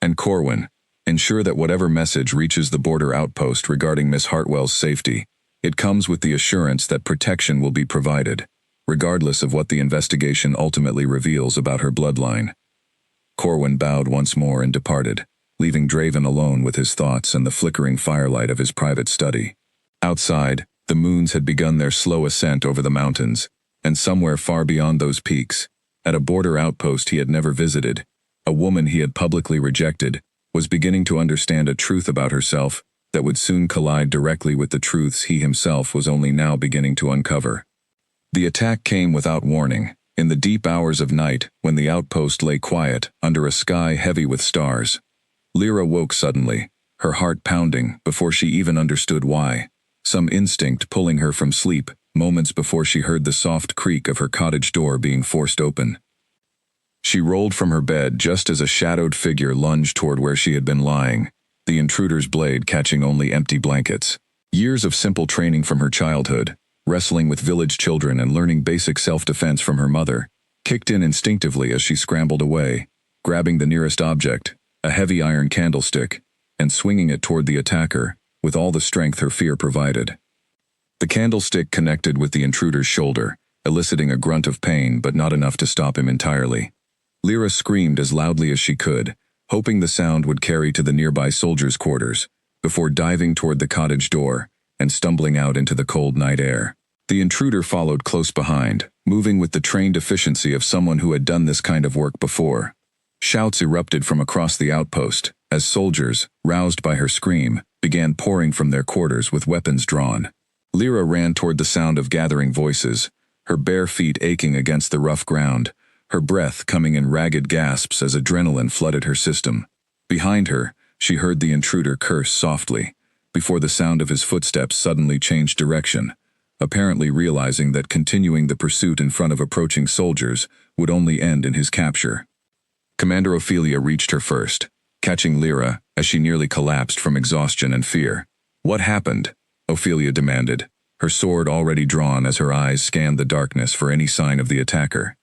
And Corwin, ensure that whatever message reaches the border outpost regarding Miss Hartwell's safety, it comes with the assurance that protection will be provided, regardless of what the investigation ultimately reveals about her bloodline." Corwin bowed once more and departed, leaving Draven alone with his thoughts and the flickering firelight of his private study. Outside, the moons had begun their slow ascent over the mountains, and somewhere far beyond those peaks, at a border outpost he had never visited, a woman he had publicly rejected was beginning to understand a truth about herself that would soon collide directly with the truths he himself was only now beginning to uncover. The attack came without warning, in the deep hours of night when the outpost lay quiet under a sky heavy with stars. Lyra woke suddenly, her heart pounding before she even understood why, some instinct pulling her from sleep moments before she heard the soft creak of her cottage door being forced open. She rolled from her bed just as a shadowed figure lunged toward where she had been lying, the intruder's blade catching only empty blankets. Years of simple training from her childhood, wrestling with village children and learning basic self-defense from her mother, kicked in instinctively as she scrambled away, grabbing the nearest object, a heavy iron candlestick, and swinging it toward the attacker, with all the strength her fear provided. The candlestick connected with the intruder's shoulder, eliciting a grunt of pain but not enough to stop him entirely. Lyra screamed as loudly as she could, hoping the sound would carry to the nearby soldiers' quarters, before diving toward the cottage door and stumbling out into the cold night air. The intruder followed close behind, moving with the trained efficiency of someone who had done this kind of work before. Shouts erupted from across the outpost, as soldiers, roused by her scream, began pouring from their quarters with weapons drawn. Lyra ran toward the sound of gathering voices, her bare feet aching against the rough ground, her breath coming in ragged gasps as adrenaline flooded her system. Behind her, she heard the intruder curse softly, before the sound of his footsteps suddenly changed direction, apparently realizing that continuing the pursuit in front of approaching soldiers would only end in his capture. Commander Ophelia reached her first, catching Lyra as she nearly collapsed from exhaustion and fear. "What happened?" Ophelia demanded, her sword already drawn as her eyes scanned the darkness for any sign of the attacker.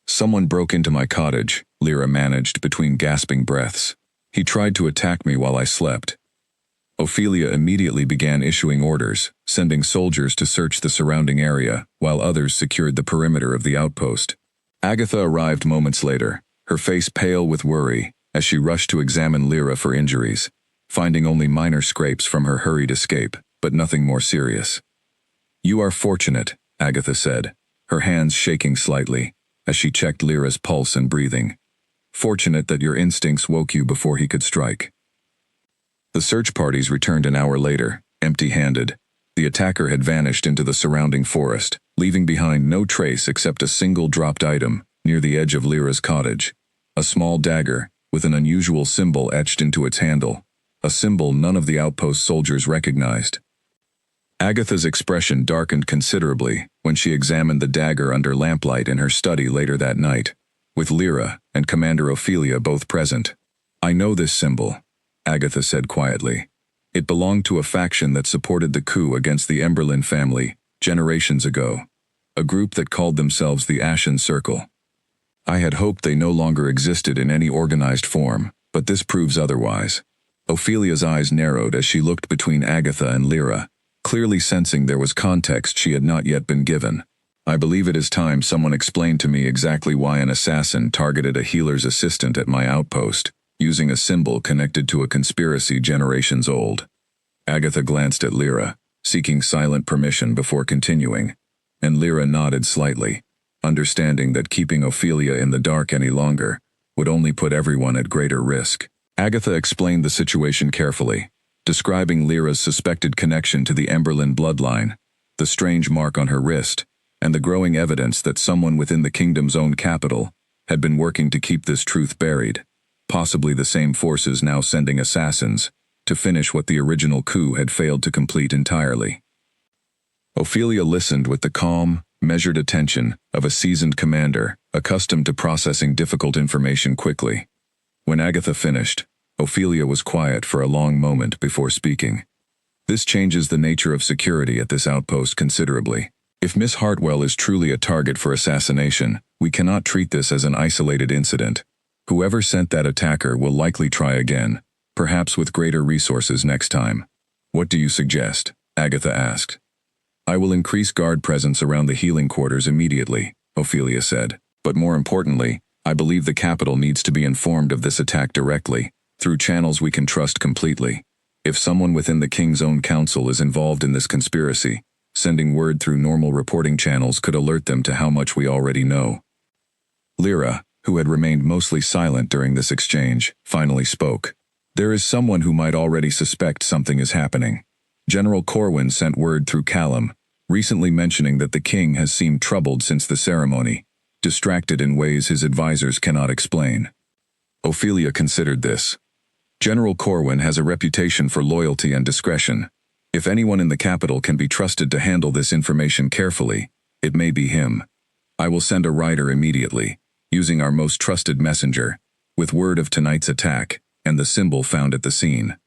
"Someone broke into my cottage," Lyra managed between gasping breaths. "He tried to attack me while I slept." Ophelia immediately began issuing orders, sending soldiers to search the surrounding area, while others secured the perimeter of the outpost. Agatha arrived moments later, her face pale with worry, as she rushed to examine Lyra for injuries, finding only minor scrapes from her hurried escape, but nothing more serious. "You are fortunate," Agatha said, her hands shaking slightly, as she checked Lyra's pulse and breathing. "Fortunate that your instincts woke you before he could strike." The search parties returned an hour later, empty-handed. The attacker had vanished into the surrounding forest, leaving behind no trace except a single dropped item near the edge of Lyra's cottage, a small dagger with an unusual symbol etched into its handle, a symbol none of the outpost soldiers recognized. Agatha's expression darkened considerably when she examined the dagger under lamplight in her study later that night, with Lyra and Commander Ophelia both present. "I know this symbol," Agatha said quietly. "It belonged to a faction that supported the coup against the Emberlin family generations ago, a group that called themselves the Ashen Circle. I had hoped they no longer existed in any organized form, but this proves otherwise." Ophelia's eyes narrowed as she looked between Agatha and Lyra, clearly sensing there was context she had not yet been given. "I believe it is time someone explained to me exactly why an assassin targeted a healer's assistant at my outpost, using a symbol connected to a conspiracy generations old." Agatha glanced at Lyra, seeking silent permission before continuing, and Lyra nodded slightly, understanding that keeping Ophelia in the dark any longer would only put everyone at greater risk. Agatha explained the situation carefully, describing Lyra's suspected connection to the Emberlin bloodline, the strange mark on her wrist, and the growing evidence that someone within the kingdom's own capital had been working to keep this truth buried, possibly the same forces now sending assassins to finish what the original coup had failed to complete entirely. Ophelia listened with the calm, measured attention of a seasoned commander, accustomed to processing difficult information quickly. When Agatha finished, Ophelia was quiet for a long moment before speaking. This changes the nature of security at this outpost considerably. If Miss Hartwell is truly a target for assassination, we cannot treat this as an isolated incident. Whoever sent that attacker will likely try again, perhaps with greater resources next time. What do you suggest? Agatha asked. I will increase guard presence around the healing quarters immediately, Ophelia said. But more importantly, I believe the capital needs to be informed of this attack directly, through channels we can trust completely. If someone within the king's own council is involved in this conspiracy, sending word through normal reporting channels could alert them to how much we already know. Lyra, who had remained mostly silent during this exchange, finally spoke. There is someone who might already suspect something is happening. General Corwin sent word through Callum, recently mentioning that the king has seemed troubled since the ceremony, distracted in ways his advisors cannot explain. Ophelia considered this. General Corwin has a reputation for loyalty and discretion. If anyone in the capital can be trusted to handle this information carefully, it may be him. I will send a rider immediately, using our most trusted messenger, with word of tonight's attack and the symbol found at the scene.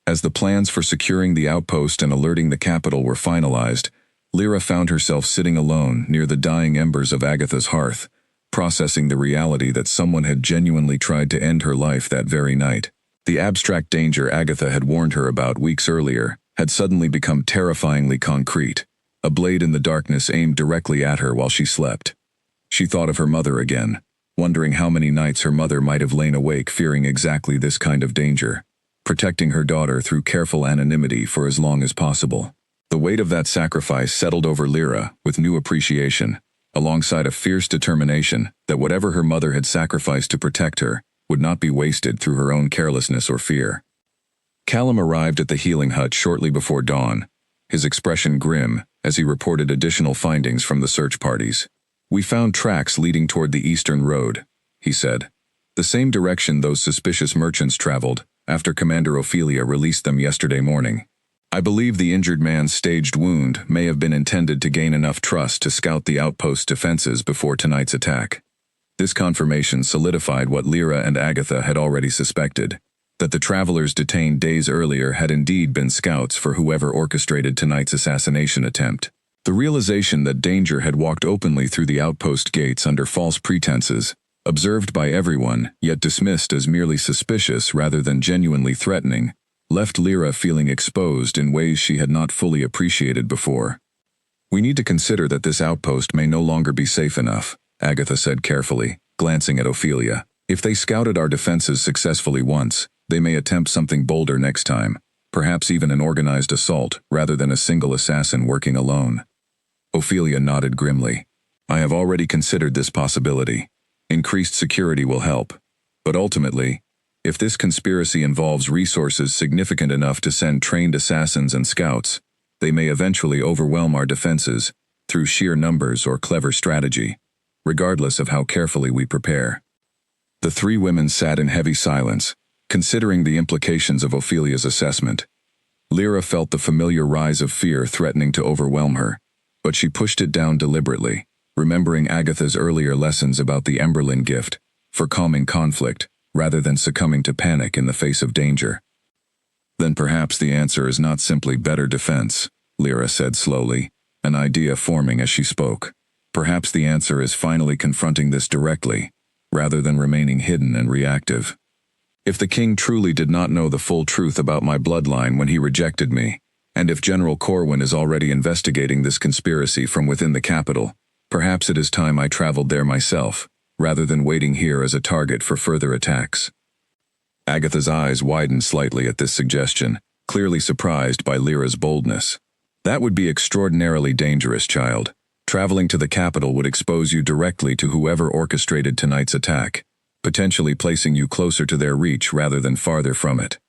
As the plans for securing the outpost and alerting the capital were finalized, Lyra found herself sitting alone near the dying embers of Agatha's hearth, processing the reality that someone had genuinely tried to end her life that very night. The abstract danger Agatha had warned her about weeks earlier had suddenly become terrifyingly concrete, a blade in the darkness aimed directly at her while she slept. She thought of her mother again, wondering how many nights her mother might have lain awake fearing exactly this kind of danger, protecting her daughter through careful anonymity for as long as possible. The weight of that sacrifice settled over Lyra with new appreciation, alongside a fierce determination that whatever her mother had sacrificed to protect her would not be wasted through her own carelessness or fear. Callum arrived at the healing hut shortly before dawn, his expression grim as he reported additional findings from the search parties. We found tracks leading toward the eastern road, he said. The same direction those suspicious merchants traveled after Commander Ophelia released them yesterday morning. I believe the injured man's staged wound may have been intended to gain enough trust to scout the outpost's defenses before tonight's attack. This confirmation solidified what Lyra and Agatha had already suspected, that the travelers detained days earlier had indeed been scouts for whoever orchestrated tonight's assassination attempt. The realization that danger had walked openly through the outpost gates under false pretenses, observed by everyone yet dismissed as merely suspicious rather than genuinely threatening, left Lyra feeling exposed in ways she had not fully appreciated before. We need to consider that this outpost may no longer be safe enough, Agatha said carefully, glancing at Ophelia. If they scouted our defenses successfully once, they may attempt something bolder next time, perhaps even an organized assault rather than a single assassin working alone. Ophelia nodded grimly. I have already considered this possibility. Increased security will help. But ultimately, if this conspiracy involves resources significant enough to send trained assassins and scouts, they may eventually overwhelm our defenses through sheer numbers or clever strategy, regardless of how carefully we prepare. The three women sat in heavy silence, considering the implications of Ophelia's assessment. Lyra felt the familiar rise of fear threatening to overwhelm her, but she pushed it down deliberately, remembering Agatha's earlier lessons about the Emberlin gift for calming conflict rather than succumbing to panic in the face of danger. Then perhaps the answer is not simply better defense, Lyra said slowly, an idea forming as she spoke. Perhaps the answer is finally confronting this directly, rather than remaining hidden and reactive. If the king truly did not know the full truth about my bloodline when he rejected me, and if General Corwin is already investigating this conspiracy from within the capital, perhaps it is time I traveled there myself, rather than waiting here as a target for further attacks. Agatha's eyes widened slightly at this suggestion, clearly surprised by Lyra's boldness. That would be extraordinarily dangerous, child. Traveling to the capital would expose you directly to whoever orchestrated tonight's attack, potentially placing you closer to their reach rather than farther from it.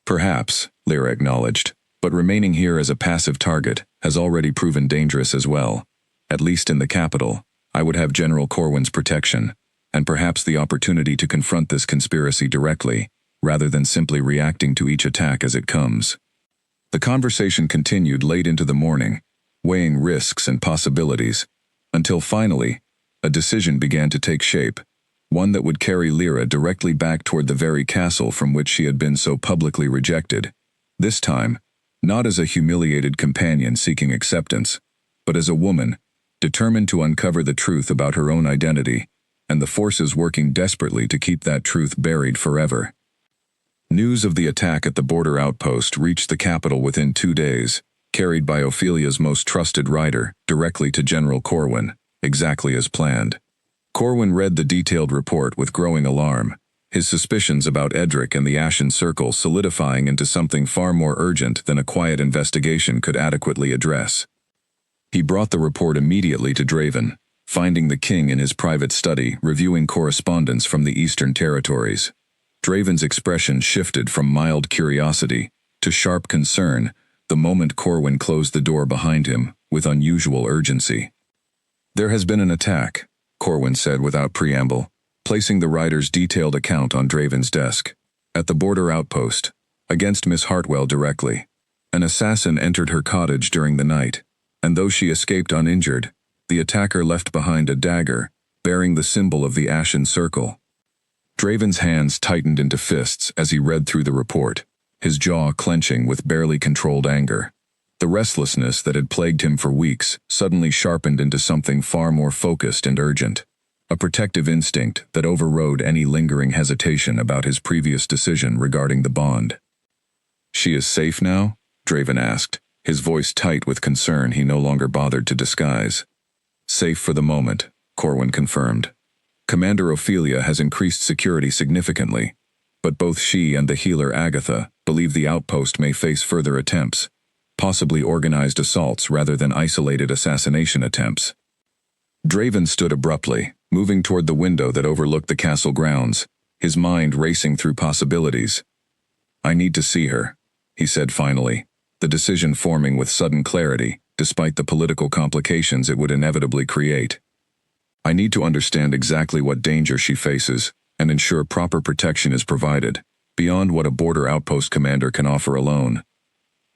Perhaps, Lyra acknowledged, but remaining here as a passive target has already proven dangerous as well. At least in the capital, I would have General Corwin's protection, and perhaps the opportunity to confront this conspiracy directly, rather than simply reacting to each attack as it comes. The conversation continued late into the morning, weighing risks and possibilities, until finally, a decision began to take shape, one that would carry Lyra directly back toward the very castle from which she had been so publicly rejected. This time, not as a humiliated companion seeking acceptance, but as a woman, determined to uncover the truth about her own identity, and the forces working desperately to keep that truth buried forever. News of the attack at the border outpost reached the capital within 2 days, carried by Ophelia's most trusted rider, directly to General Corwin, exactly as planned. Corwin read the detailed report with growing alarm, his suspicions about Edric and the Ashen Circle solidifying into something far more urgent than a quiet investigation could adequately address. He brought the report immediately to Draven, finding the king in his private study reviewing correspondence from the Eastern Territories. Draven's expression shifted from mild curiosity to sharp concern the moment Corwin closed the door behind him with unusual urgency. "There has been an attack," Corwin said without preamble, placing the rider's detailed account on Draven's desk. "At the border outpost, against Miss Hartwell directly. An assassin entered her cottage during the night, and though she escaped uninjured, the attacker left behind a dagger, bearing the symbol of the Ashen Circle." Draven's hands tightened into fists as he read through the report, his jaw clenching with barely controlled anger. The restlessness that had plagued him for weeks suddenly sharpened into something far more focused and urgent, a protective instinct that overrode any lingering hesitation about his previous decision regarding the bond. "She is safe now?" Draven asked, his voice tight with concern he no longer bothered to disguise. "Safe for the moment," Corwin confirmed. "Commander Ophelia has increased security significantly, but both she and the healer Agatha believe the outpost may face further attempts, possibly organized assaults rather than isolated assassination attempts." Draven stood abruptly, moving toward the window that overlooked the castle grounds, his mind racing through possibilities. "I need to see her," he said finally, the decision forming with sudden clarity, despite the political complications it would inevitably create. "I need to understand exactly what danger she faces, and ensure proper protection is provided, beyond what a border outpost commander can offer alone."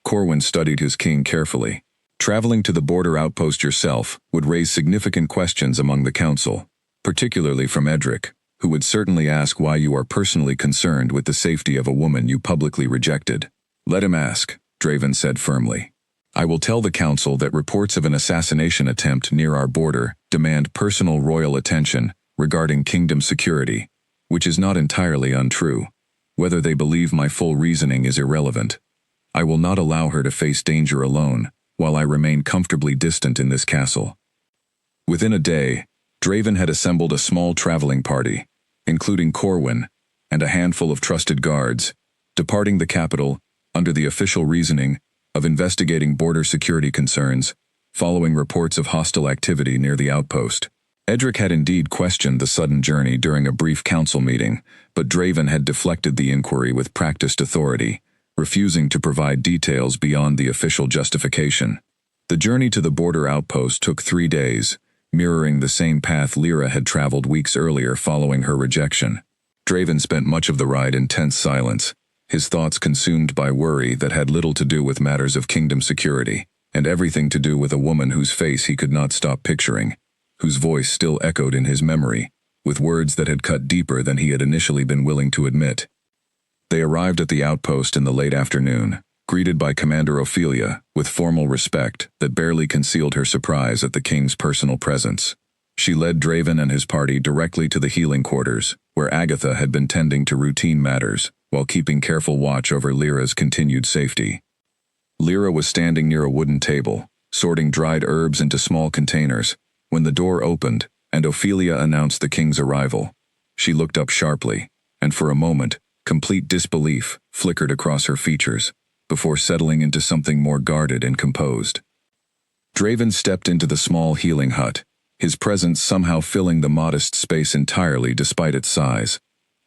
Corwin studied his king carefully. Traveling to the border outpost yourself would raise significant questions among the council, particularly from Edric, who would certainly ask why you are personally concerned with the safety of a woman you publicly rejected. "Let him ask," Draven said firmly. "I will tell the council that reports of an assassination attempt near our border demand personal royal attention regarding kingdom security, which is not entirely untrue. Whether they believe my full reasoning is irrelevant. I will not allow her to face danger alone, while I remain comfortably distant in this castle." Within a day, Draven had assembled a small traveling party, including Corwin and a handful of trusted guards, departing the capital under the official reasoning of investigating border security concerns, following reports of hostile activity near the outpost. Edric had indeed questioned the sudden journey during a brief council meeting, but Draven had deflected the inquiry with practiced authority, refusing to provide details beyond the official justification. The journey to the border outpost took 3 days, mirroring the same path Lyra had traveled weeks earlier following her rejection. Draven spent much of the ride in tense silence, his thoughts consumed by worry that had little to do with matters of kingdom security, and everything to do with a woman whose face he could not stop picturing, whose voice still echoed in his memory, with words that had cut deeper than he had initially been willing to admit. They arrived at the outpost in the late afternoon, greeted by Commander Ophelia with formal respect that barely concealed her surprise at the king's personal presence. She led Draven and his party directly to the healing quarters, where Agatha had been tending to routine matters, while keeping careful watch over Lyra's continued safety. Lyra was standing near a wooden table, sorting dried herbs into small containers, when the door opened and Ophelia announced the king's arrival. She looked up sharply, and for a moment, complete disbelief flickered across her features, before settling into something more guarded and composed. Draven stepped into the small healing hut, his presence somehow filling the modest space entirely despite its size.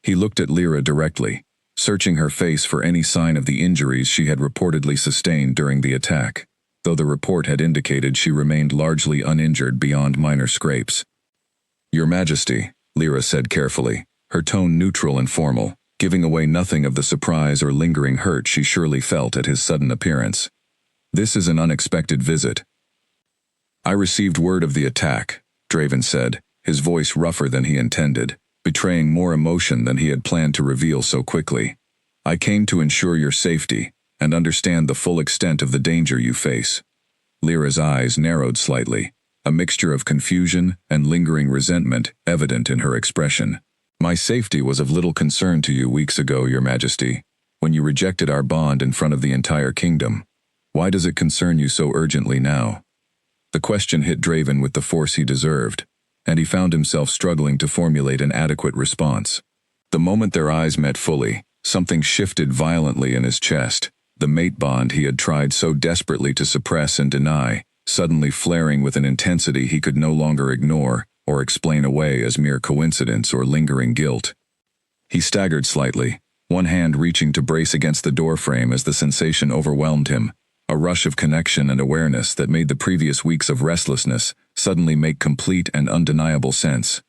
He looked at Lyra directly, searching her face for any sign of the injuries she had reportedly sustained during the attack, though the report had indicated she remained largely uninjured beyond minor scrapes. "Your Majesty," Lyra said carefully, her tone neutral and formal, giving away nothing of the surprise or lingering hurt she surely felt at his sudden appearance. "This is an unexpected visit. I received word of the attack, Draven said, his voice rougher than he intended, betraying more emotion than he had planned to reveal so quickly. I came to ensure your safety and understand the full extent of the danger you face. Lyra's eyes narrowed slightly, a mixture of confusion and lingering resentment evident in her expression. My safety was of little concern to you weeks ago, Your Majesty, when you rejected our bond in front of the entire kingdom. Why does it concern you so urgently now? The question hit Draven with the force he deserved, and he found himself struggling to formulate an adequate response. The moment their eyes met fully, something shifted violently in his chest, the mate bond he had tried so desperately to suppress and deny, suddenly flaring with an intensity he could no longer ignore or explain away as mere coincidence or lingering guilt. He staggered slightly, one hand reaching to brace against the doorframe as the sensation overwhelmed him, a rush of connection and awareness that made the previous weeks of restlessness suddenly make complete and undeniable sense.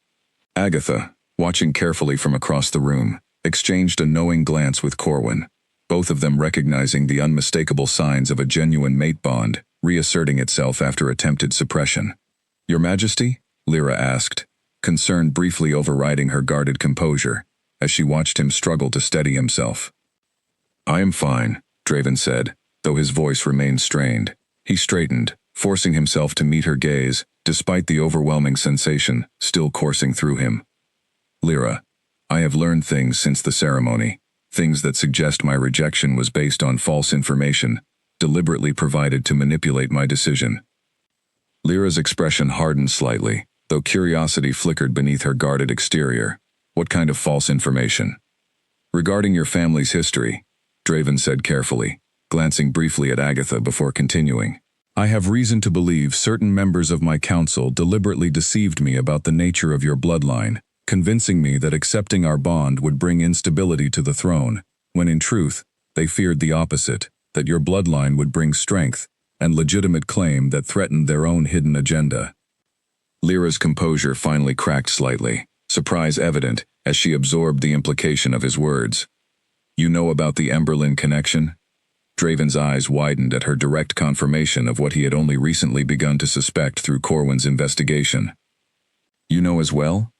Agatha, watching carefully from across the room, exchanged a knowing glance with Corwin, both of them recognizing the unmistakable signs of a genuine mate bond reasserting itself after attempted suppression. Your Majesty? Lyra asked, concern briefly overriding her guarded composure, as she watched him struggle to steady himself. I am fine, Draven said, though his voice remained strained. He straightened, forcing himself to meet her gaze, despite the overwhelming sensation still coursing through him. Lyra, I have learned things since the ceremony, things that suggest my rejection was based on false information, deliberately provided to manipulate my decision. Lyra's expression hardened slightly, though curiosity flickered beneath her guarded exterior. What kind of false information? Regarding your family's history, Draven said carefully, glancing briefly at Agatha before continuing. I have reason to believe certain members of my council deliberately deceived me about the nature of your bloodline, convincing me that accepting our bond would bring instability to the throne, when in truth, they feared the opposite, that your bloodline would bring strength and legitimate claim that threatened their own hidden agenda. Lyra's composure finally cracked slightly, surprise evident as she absorbed the implication of his words. You know about the Emberlyn connection? Draven's eyes widened at her direct confirmation of what he had only recently begun to suspect through Corwin's investigation. You know as well?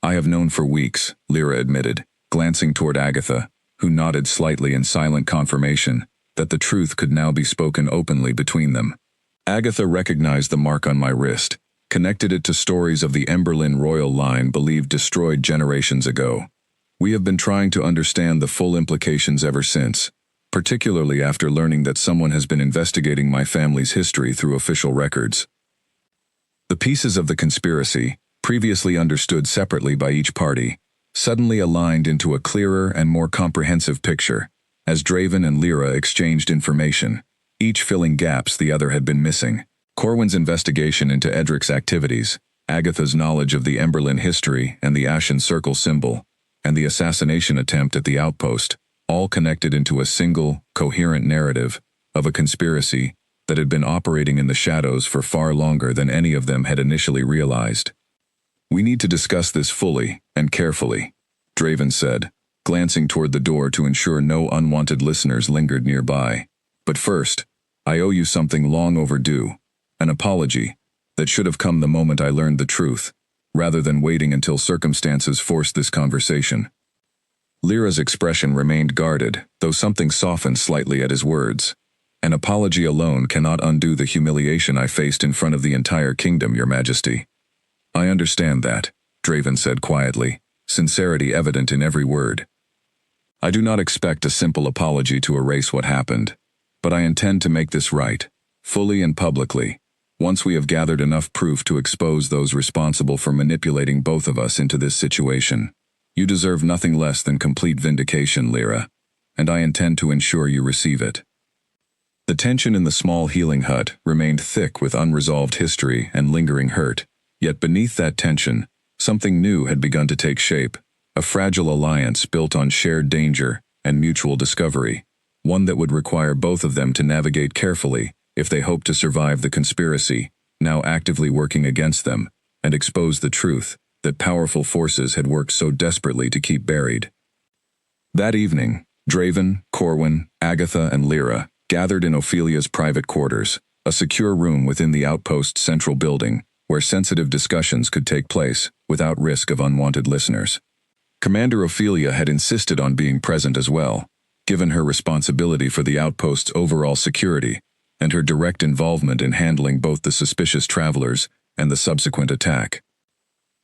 I have known for weeks, Lyra admitted, glancing toward Agatha, who nodded slightly in silent confirmation that the truth could now be spoken openly between them. Agatha recognized the mark on my wrist, connected it to stories of the Emberlyn royal line believed destroyed generations ago. We have been trying to understand the full implications ever since, particularly after learning that someone has been investigating my family's history through official records. The pieces of the conspiracy, previously understood separately by each party, suddenly aligned into a clearer and more comprehensive picture, as Draven and Lyra exchanged information, each filling gaps the other had been missing. Corwin's investigation into Edric's activities, Agatha's knowledge of the Emberlyn history and the Ashen Circle symbol, and the assassination attempt at the outpost, all connected into a single, coherent narrative of a conspiracy that had been operating in the shadows for far longer than any of them had initially realized. We need to discuss this fully and carefully, Draven said, glancing toward the door to ensure no unwanted listeners lingered nearby. But first, I owe you something long overdue, an apology that should have come the moment I learned the truth, rather than waiting until circumstances forced this conversation. Lyra's expression remained guarded, though something softened slightly at his words. An apology alone cannot undo the humiliation I faced in front of the entire kingdom, Your Majesty. I understand that, Draven said quietly, sincerity evident in every word. I do not expect a simple apology to erase what happened, but I intend to make this right, fully and publicly, once we have gathered enough proof to expose those responsible for manipulating both of us into this situation. You deserve nothing less than complete vindication, Lyra, and I intend to ensure you receive it. The tension in the small healing hut remained thick with unresolved history and lingering hurt, yet beneath that tension, something new had begun to take shape, a fragile alliance built on shared danger and mutual discovery, one that would require both of them to navigate carefully if they hoped to survive the conspiracy, now actively working against them, and expose the truth that powerful forces had worked so desperately to keep buried. That evening, Draven, Corwin, Agatha, and Lyra gathered in Ophelia's private quarters, a secure room within the outpost's central building, where sensitive discussions could take place without risk of unwanted listeners. Commander Ophelia had insisted on being present as well, given her responsibility for the outpost's overall security and her direct involvement in handling both the suspicious travelers and the subsequent attack.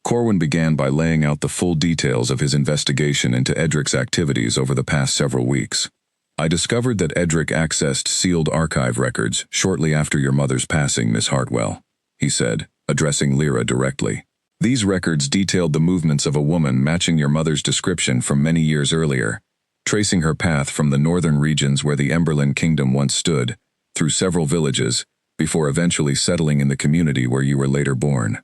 Corwin began by laying out the full details of his investigation into Edric's activities over the past several weeks. I discovered that Edric accessed sealed archive records shortly after your mother's passing, Miss Hartwell, he said, addressing Lyra directly. These records detailed the movements of a woman matching your mother's description from many years earlier, tracing her path from the northern regions where the Emberlin Kingdom once stood, through several villages, before eventually settling in the community where you were later born.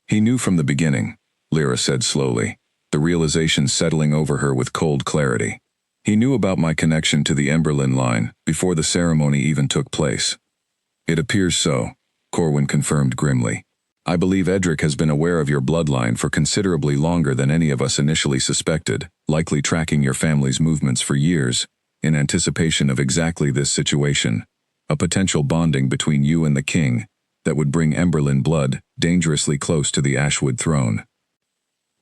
He knew from the beginning, Lyra said slowly, the realization settling over her with cold clarity. He knew about my connection to the Emberlin line before the ceremony even took place. It appears so, Corwin confirmed grimly. I believe Edric has been aware of your bloodline for considerably longer than any of us initially suspected, likely tracking your family's movements for years, in anticipation of exactly this situation, a potential bonding between you and the king that would bring Emberlin blood dangerously close to the Ashwood throne.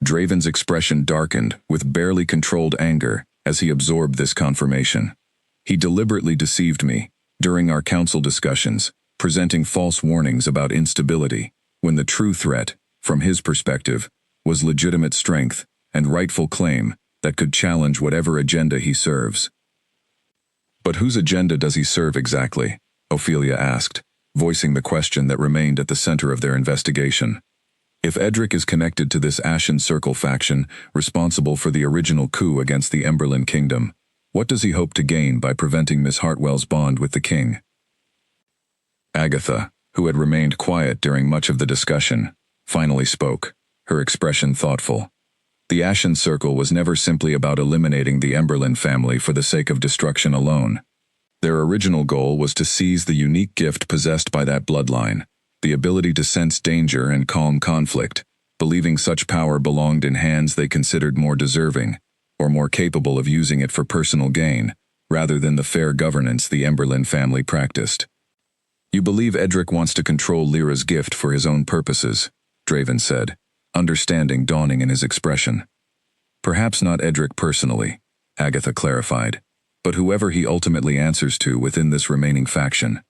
Draven's expression darkened with barely controlled anger as he absorbed this confirmation. He deliberately deceived me, during our council discussions, presenting false warnings about instability, when the true threat, from his perspective, was legitimate strength and rightful claim that could challenge whatever agenda he serves. But whose agenda does he serve exactly? Ophelia asked, voicing the question that remained at the center of their investigation. If Edric is connected to this Ashen Circle faction responsible for the original coup against the Emberlin Kingdom, what does he hope to gain by preventing Miss Hartwell's bond with the king? Agatha, who had remained quiet during much of the discussion, finally spoke, her expression thoughtful. The Ashen Circle was never simply about eliminating the Emberlin family for the sake of destruction alone. Their original goal was to seize the unique gift possessed by that bloodline, the ability to sense danger and calm conflict, believing such power belonged in hands they considered more deserving, or more capable of using it for personal gain, rather than the fair governance the Emberlin family practiced. You believe Edric wants to control Lyra's gift for his own purposes, Draven said, understanding dawning in his expression. Perhaps not Edric personally, Agatha clarified, but whoever he ultimately answers to within this remaining faction.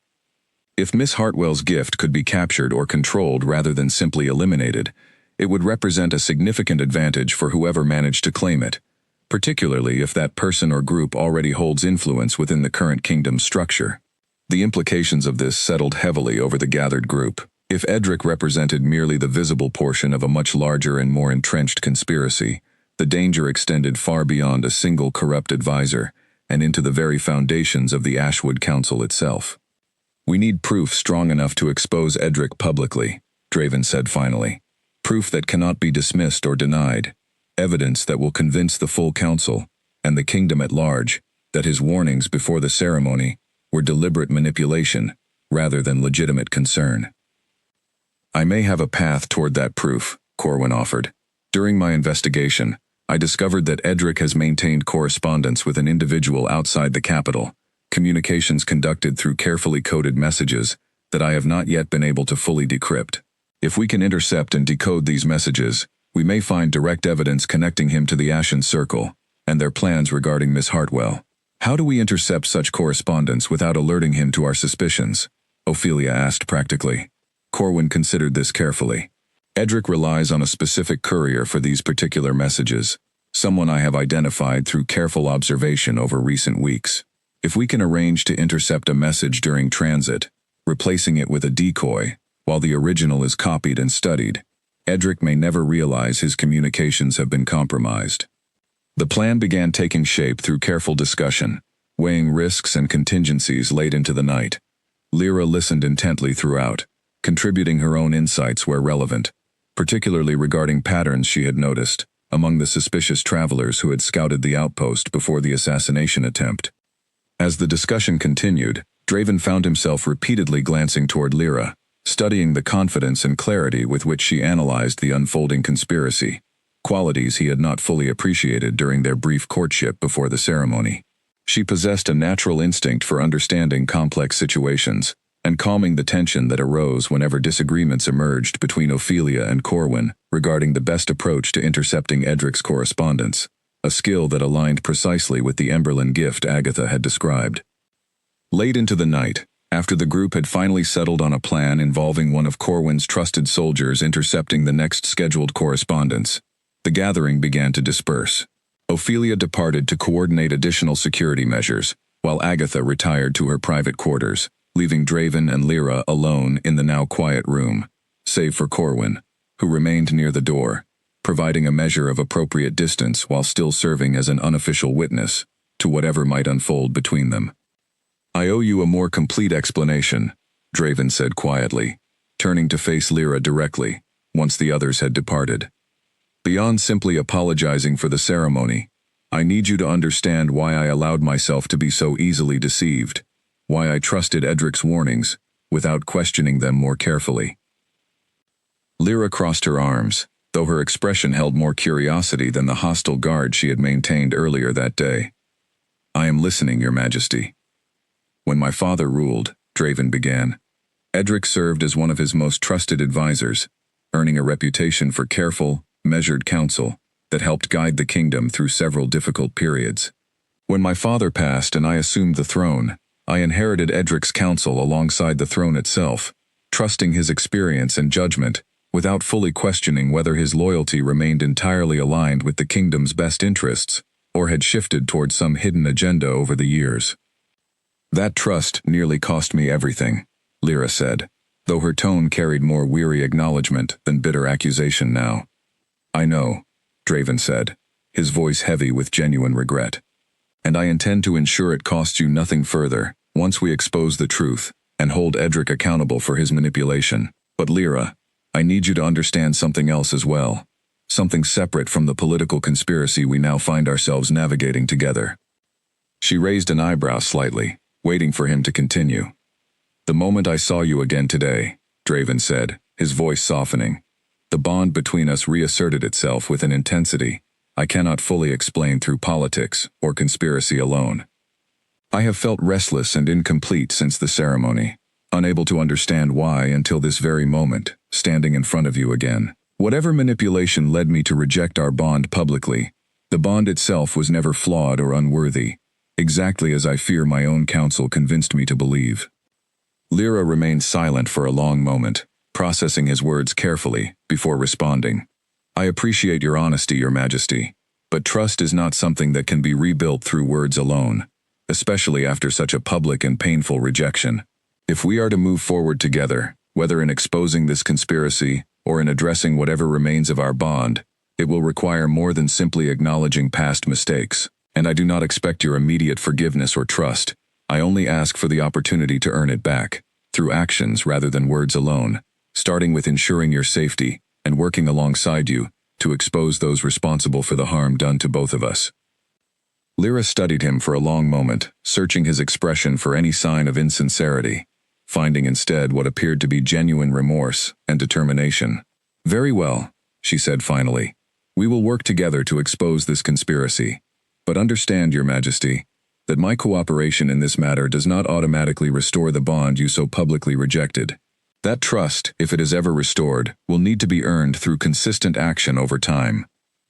If Miss Hartwell's gift could be captured or controlled rather than simply eliminated, it would represent a significant advantage for whoever managed to claim it, particularly if that person or group already holds influence within the current kingdom's structure. The implications of this settled heavily over the gathered group. If Edric represented merely the visible portion of a much larger and more entrenched conspiracy, the danger extended far beyond a single corrupt advisor and into the very foundations of the Ashwood Council itself. We need proof strong enough to expose Edric publicly, Draven said finally. Proof that cannot be dismissed or denied. Evidence that will convince the full council, and the kingdom at large, that his warnings before the ceremony were deliberate manipulation, rather than legitimate concern. I may have a path toward that proof, Corwin offered. During my investigation, I discovered that Edric has maintained correspondence with an individual outside the capital, communications conducted through carefully coded messages that I have not yet been able to fully decrypt. If we can intercept and decode these messages, we may find direct evidence connecting him to the Ashen Circle and their plans regarding Miss Hartwell. How do we intercept such correspondence without alerting him to our suspicions? Ophelia asked practically. Corwin considered this carefully. Edric relies on a specific courier for these particular messages, someone I have identified through careful observation over recent weeks. If we can arrange to intercept a message during transit, replacing it with a decoy, while the original is copied and studied, Edric may never realize his communications have been compromised. The plan began taking shape through careful discussion, weighing risks and contingencies late into the night. Lyra listened intently throughout, contributing her own insights where relevant, particularly regarding patterns she had noticed among the suspicious travelers who had scouted the outpost before the assassination attempt. As the discussion continued, Draven found himself repeatedly glancing toward Lyra, studying the confidence and clarity with which she analyzed the unfolding conspiracy, qualities he had not fully appreciated during their brief courtship before the ceremony. She possessed a natural instinct for understanding complex situations, and calming the tension that arose whenever disagreements emerged between Ophelia and Corwin regarding the best approach to intercepting Edric's correspondence, a skill that aligned precisely with the Emberlyn gift Agatha had described. Late into the night, after the group had finally settled on a plan involving one of Corwin's trusted soldiers intercepting the next scheduled correspondence, the gathering began to disperse. Ophelia departed to coordinate additional security measures, while Agatha retired to her private quarters, leaving Draven and Lyra alone in the now quiet room, save for Corwin, who remained near the door, providing a measure of appropriate distance while still serving as an unofficial witness to whatever might unfold between them. "I owe you a more complete explanation," Draven said quietly, turning to face Lyra directly, once the others had departed. "Beyond simply apologizing for the ceremony, I need you to understand why I allowed myself to be so easily deceived, why I trusted Edric's warnings without questioning them more carefully." Lyra crossed her arms, though her expression held more curiosity than the hostile guard she had maintained earlier that day. "I am listening, Your Majesty." "When my father ruled," Draven began, "Edric served as one of his most trusted advisors, earning a reputation for careful, measured counsel that helped guide the kingdom through several difficult periods. When my father passed and I assumed the throne, I inherited Edric's counsel alongside the throne itself, trusting his experience and judgment, without fully questioning whether his loyalty remained entirely aligned with the kingdom's best interests, or had shifted toward some hidden agenda over the years. That trust nearly cost me everything," Lyra said, though her tone carried more weary acknowledgement than bitter accusation now. "I know," Draven said, his voice heavy with genuine regret. "And I intend to ensure it costs you nothing further, once we expose the truth, and hold Edric accountable for his manipulation. But Lyra, I need you to understand something else as well. Something separate from the political conspiracy we now find ourselves navigating together." She raised an eyebrow slightly, waiting for him to continue. "The moment I saw you again today," Draven said, his voice softening, "the bond between us reasserted itself with an intensity I cannot fully explain through politics or conspiracy alone. I have felt restless and incomplete since the ceremony, unable to understand why until this very moment, standing in front of you again. Whatever manipulation led me to reject our bond publicly, the bond itself was never flawed or unworthy, exactly as I fear my own counsel convinced me to believe." Lyra remained silent for a long moment, processing his words carefully before responding. "I appreciate your honesty, Your Majesty, but trust is not something that can be rebuilt through words alone, especially after such a public and painful rejection. If we are to move forward together, whether in exposing this conspiracy or in addressing whatever remains of our bond, it will require more than simply acknowledging past mistakes, and I do not expect your immediate forgiveness or trust. I only ask for the opportunity to earn it back, through actions rather than words alone, starting with ensuring your safety and working alongside you to expose those responsible for the harm done to both of us." Lyra studied him for a long moment, searching his expression for any sign of insincerity, finding instead what appeared to be genuine remorse and determination. "Very well," she said finally. "We will work together to expose this conspiracy. But understand, Your Majesty, that my cooperation in this matter does not automatically restore the bond you so publicly rejected. That trust, if it is ever restored, will need to be earned through consistent action over time."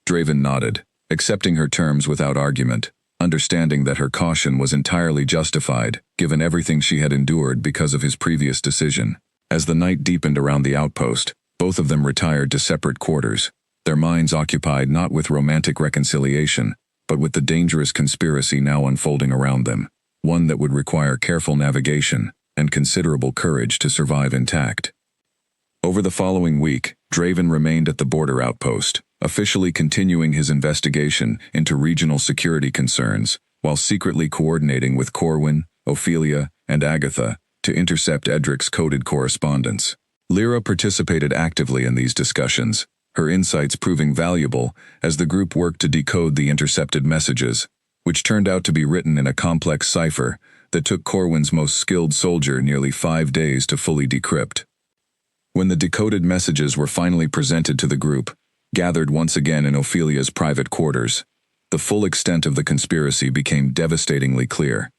Draven nodded, accepting her terms without argument, understanding that her caution was entirely justified, given everything she had endured because of his previous decision. As the night deepened around the outpost, both of them retired to separate quarters, their minds occupied not with romantic reconciliation, but with the dangerous conspiracy now unfolding around them, one that would require careful navigation and considerable courage to survive intact. Over the following week, Draven remained at the border outpost, officially continuing his investigation into regional security concerns, while secretly coordinating with Corwin, Ophelia, and Agatha to intercept Edric's coded correspondence. Lyra participated actively in these discussions, her insights proving valuable as the group worked to decode the intercepted messages, which turned out to be written in a complex cipher that took Corwin's most skilled soldier nearly 5 days to fully decrypt. When the decoded messages were finally presented to the group, gathered once again in Ophelia's private quarters, the full extent of the conspiracy became devastatingly clear.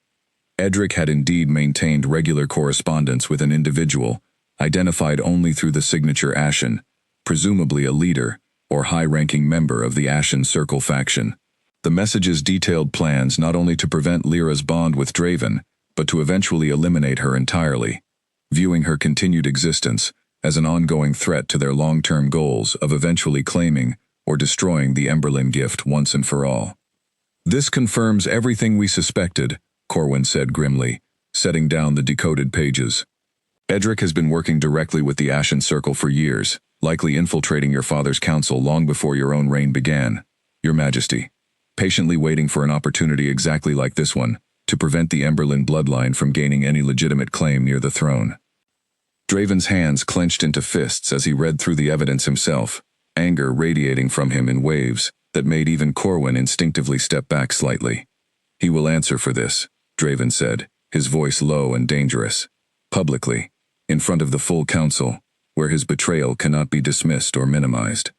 Edric had indeed maintained regular correspondence with an individual, identified only through the signature Ashen, presumably a leader or high-ranking member of the Ashen Circle faction. The messages detailed plans not only to prevent Lyra's bond with Draven, but to eventually eliminate her entirely, viewing her continued existence as an ongoing threat to their long-term goals of eventually claiming or destroying the Emberlin gift once and for all. "This confirms everything we suspected," Corwin said grimly, setting down the decoded pages. "Edric has been working directly with the Ashen Circle for years, likely infiltrating your father's council long before your own reign began, Your Majesty, patiently waiting for an opportunity exactly like this one, to prevent the Emberlin bloodline from gaining any legitimate claim near the throne." Draven's hands clenched into fists as he read through the evidence himself, anger radiating from him in waves that made even Corwin instinctively step back slightly. "He will answer for this," Draven said, his voice low and dangerous. "Publicly, in front of the full council, where his betrayal cannot be dismissed or minimized."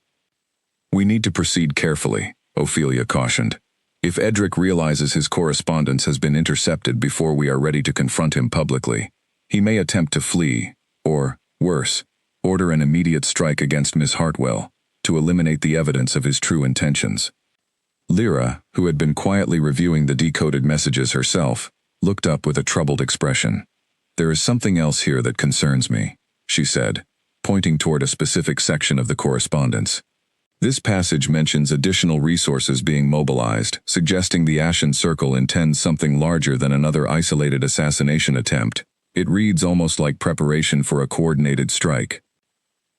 "We need to proceed carefully," Ophelia cautioned. "If Edric realizes his correspondence has been intercepted before we are ready to confront him publicly, he may attempt to flee, or, worse, order an immediate strike against Miss Hartwell, to eliminate the evidence of his true intentions." Lyra, who had been quietly reviewing the decoded messages herself, looked up with a troubled expression. "There is something else here that concerns me," she said, pointing toward a specific section of the correspondence. "This passage mentions additional resources being mobilized, suggesting the Ashen Circle intends something larger than another isolated assassination attempt. It reads almost like preparation for a coordinated strike."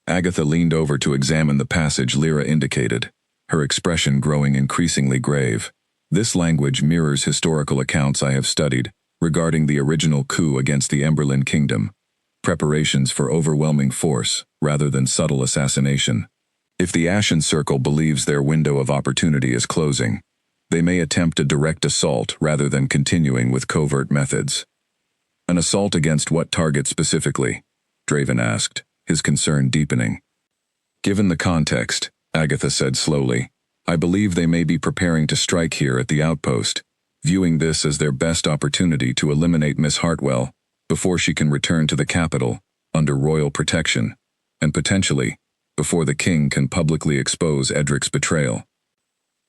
Agatha leaned over to examine the passage Lyra indicated, her expression growing increasingly grave. "This language mirrors historical accounts I have studied regarding the original coup against the Emberlin Kingdom. Preparations for overwhelming force, rather than subtle assassination. If the Ashen Circle believes their window of opportunity is closing, they may attempt a direct assault rather than continuing with covert methods." "An assault against what target specifically?" Draven asked, his concern deepening. "Given the context," Agatha said slowly, "I believe they may be preparing to strike here at the outpost, viewing this as their best opportunity to eliminate Miss Hartwell before she can return to the capital, under royal protection, and potentially, before the king can publicly expose Edric's betrayal."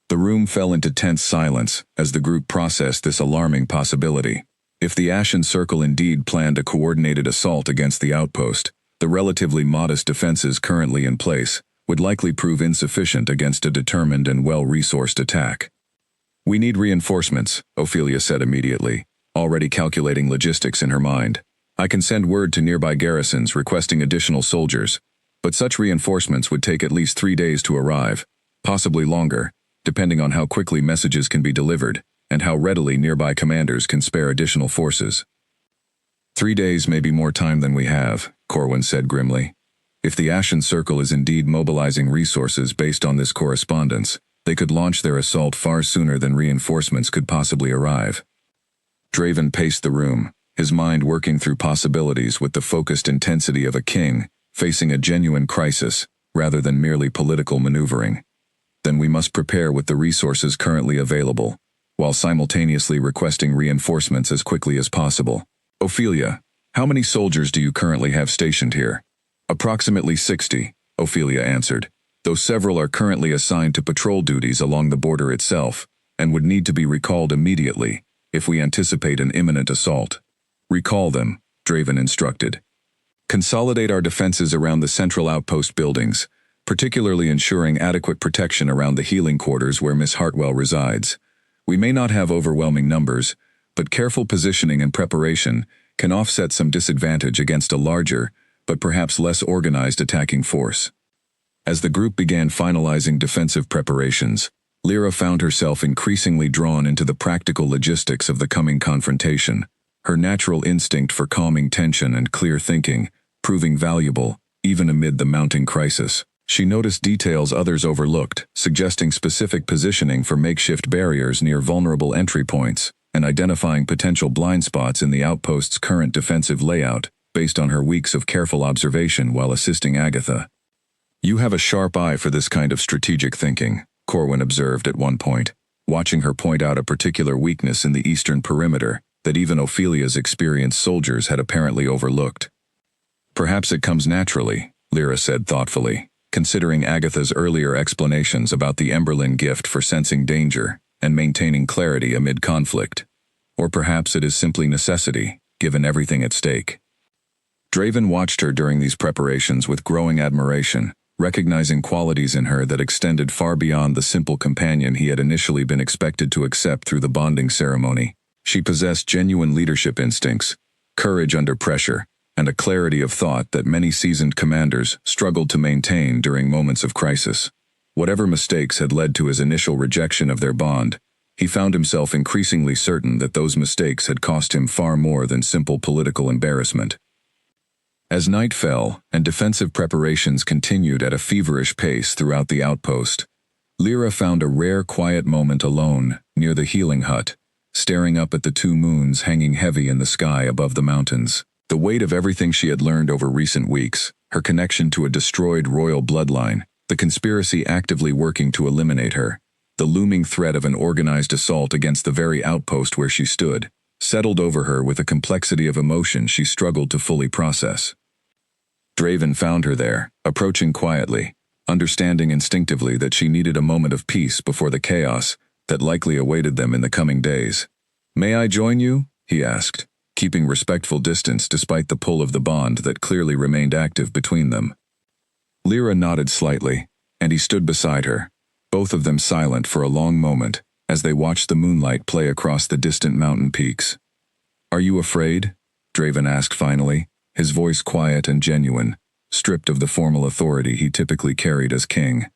The room fell into tense silence as the group processed this alarming possibility. If the Ashen Circle indeed planned a coordinated assault against the outpost, the relatively modest defenses currently in place would likely prove insufficient against a determined and well-resourced attack. "We need reinforcements," Ophelia said immediately, already calculating logistics in her mind. "I can send word to nearby garrisons requesting additional soldiers, but such reinforcements would take at least 3 days to arrive, possibly longer, depending on how quickly messages can be delivered and how readily nearby commanders can spare additional forces." 3 days may be more time than we have," Corwin said grimly. "If the Ashen Circle is indeed mobilizing resources based on this correspondence, they could launch their assault far sooner than reinforcements could possibly arrive." Draven paced the room, his mind working through possibilities with the focused intensity of a king facing a genuine crisis rather than merely political maneuvering. "Then we must prepare with the resources currently available, while simultaneously requesting reinforcements as quickly as possible. Ophelia, how many soldiers do you currently have stationed here?" "Approximately 60, Ophelia answered, though several are currently assigned to patrol duties along the border itself, and would need to be recalled immediately if we anticipate an imminent assault." "Recall them," Draven instructed. "Consolidate our defenses around the central outpost buildings, particularly ensuring adequate protection around the healing quarters where Miss Hartwell resides. We may not have overwhelming numbers, but careful positioning and preparation can offset some disadvantage against a larger, but perhaps less organized attacking force." As the group began finalizing defensive preparations, Lyra found herself increasingly drawn into the practical logistics of the coming confrontation, her natural instinct for calming tension and clear thinking proving valuable even amid the mounting crisis. She noticed details others overlooked, suggesting specific positioning for makeshift barriers near vulnerable entry points, and identifying potential blind spots in the outpost's current defensive layout, based on her weeks of careful observation while assisting Agatha. "You have a sharp eye for this kind of strategic thinking," Corwin observed at one point, watching her point out a particular weakness in the eastern perimeter that even Ophelia's experienced soldiers had apparently overlooked. Perhaps it comes naturally, Lyra said thoughtfully, considering Agatha's earlier explanations about the Emberlin gift for sensing danger and maintaining clarity amid conflict. Or perhaps it is simply necessity, given everything at stake. Draven watched her during these preparations with growing admiration, recognizing qualities in her that extended far beyond the simple companion he had initially been expected to accept through the bonding ceremony. She possessed genuine leadership instincts, courage under pressure, and a clarity of thought that many seasoned commanders struggled to maintain during moments of crisis. Whatever mistakes had led to his initial rejection of their bond, he found himself increasingly certain that those mistakes had cost him far more than simple political embarrassment. As night fell and defensive preparations continued at a feverish pace throughout the outpost, Lyra found a rare quiet moment alone near the healing hut, staring up at the two moons hanging heavy in the sky above the mountains. The weight of everything she had learned over recent weeks, her connection to a destroyed royal bloodline, the conspiracy actively working to eliminate her, the looming threat of an organized assault against the very outpost where she stood, settled over her with a complexity of emotion she struggled to fully process. Draven found her there, approaching quietly, understanding instinctively that she needed a moment of peace before the chaos that likely awaited them in the coming days. "May I join you?" he asked, keeping respectful distance despite the pull of the bond that clearly remained active between them. Lyra nodded slightly, and he stood beside her, both of them silent for a long moment as they watched the moonlight play across the distant mountain peaks. "Are you afraid?" Draven asked finally, his voice quiet and genuine, stripped of the formal authority he typically carried as king.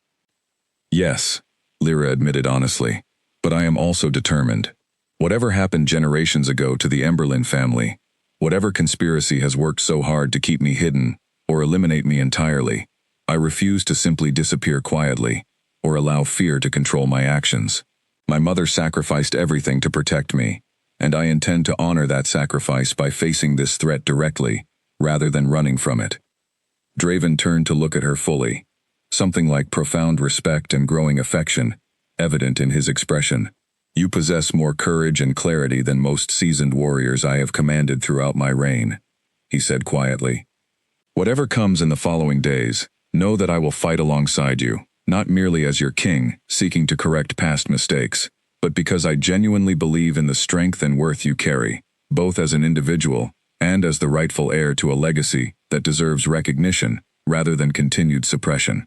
"Yes," Lyra admitted honestly, "but I am also determined. Whatever happened generations ago to the Emberlin family, whatever conspiracy has worked so hard to keep me hidden or eliminate me entirely, I refuse to simply disappear quietly or allow fear to control my actions. My mother sacrificed everything to protect me, and I intend to honor that sacrifice by facing this threat directly, rather than running from it." Draven turned to look at her fully, something like profound respect and growing affection evident in his expression. "You possess more courage and clarity than most seasoned warriors I have commanded throughout my reign," he said quietly. "Whatever comes in the following days, know that I will fight alongside you, not merely as your king, seeking to correct past mistakes, but because I genuinely believe in the strength and worth you carry, both as an individual and as the rightful heir to a legacy that deserves recognition rather than continued suppression."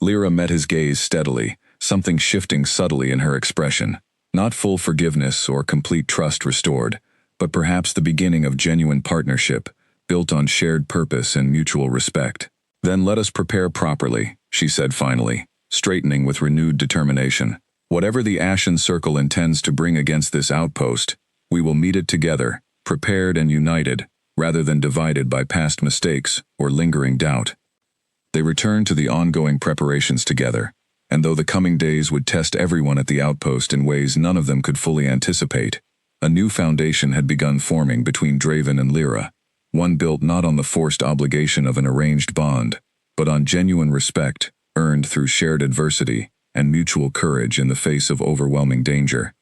Lyra met his gaze steadily, something shifting subtly in her expression. Not full forgiveness or complete trust restored, but perhaps the beginning of genuine partnership, built on shared purpose and mutual respect. "Then let us prepare properly," she said finally, straightening with renewed determination. "Whatever the Ashen Circle intends to bring against this outpost, we will meet it together, prepared and united, rather than divided by past mistakes or lingering doubt." They returned to the ongoing preparations together, and though the coming days would test everyone at the outpost in ways none of them could fully anticipate, a new foundation had begun forming between Draven and Lyra, one built not on the forced obligation of an arranged bond, but on genuine respect, earned through shared adversity and mutual courage in the face of overwhelming danger.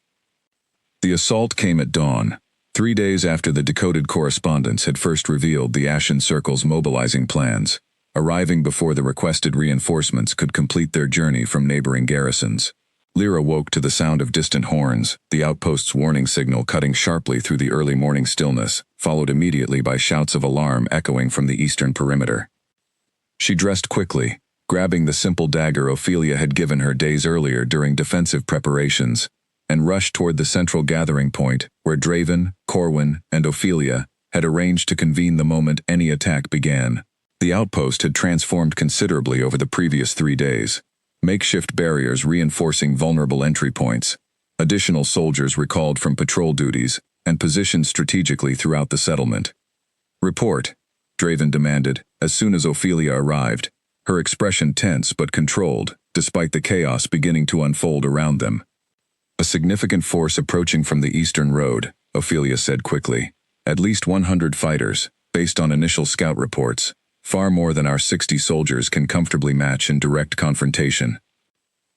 The assault came at dawn, 3 days after the decoded correspondence had first revealed the Ashen Circle's mobilizing plans, arriving before the requested reinforcements could complete their journey from neighboring garrisons. Lyra woke to the sound of distant horns, the outpost's warning signal cutting sharply through the early morning stillness, followed immediately by shouts of alarm echoing from the eastern perimeter. She dressed quickly, grabbing the simple dagger Ophelia had given her days earlier during defensive preparations, and rushed toward the central gathering point where Draven, Corwin, and Ophelia had arranged to convene the moment any attack began. The outpost had transformed considerably over the previous 3 days, makeshift barriers reinforcing vulnerable entry points, additional soldiers recalled from patrol duties, and positioned strategically throughout the settlement. "Report," Draven demanded, as soon as Ophelia arrived, her expression tense but controlled, despite the chaos beginning to unfold around them. "A significant force approaching from the eastern road," Ophelia said quickly. "At least 100 fighters, based on initial scout reports. Far more than our 60 soldiers can comfortably match in direct confrontation."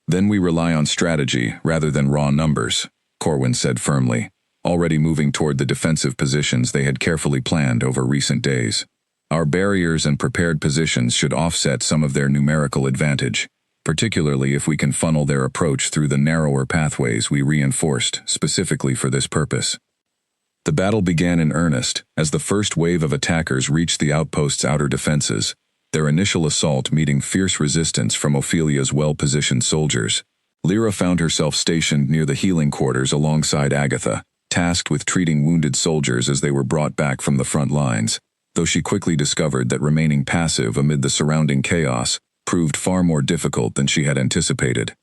"Then we rely on strategy rather than raw numbers," Corwin said firmly. already moving toward the defensive positions they had carefully planned over recent days. Our barriers and prepared positions should offset some of their numerical advantage, particularly if we can funnel their approach through the narrower pathways we reinforced specifically for this purpose. The battle began in earnest as the first wave of attackers reached the outpost's outer defenses, their initial assault meeting fierce resistance from Ophelia's well-positioned soldiers. Lyra found herself stationed near the healing quarters alongside Agatha, tasked with treating wounded soldiers as they were brought back from the front lines, though she quickly discovered that remaining passive amid the surrounding chaos proved far more difficult than she had anticipated.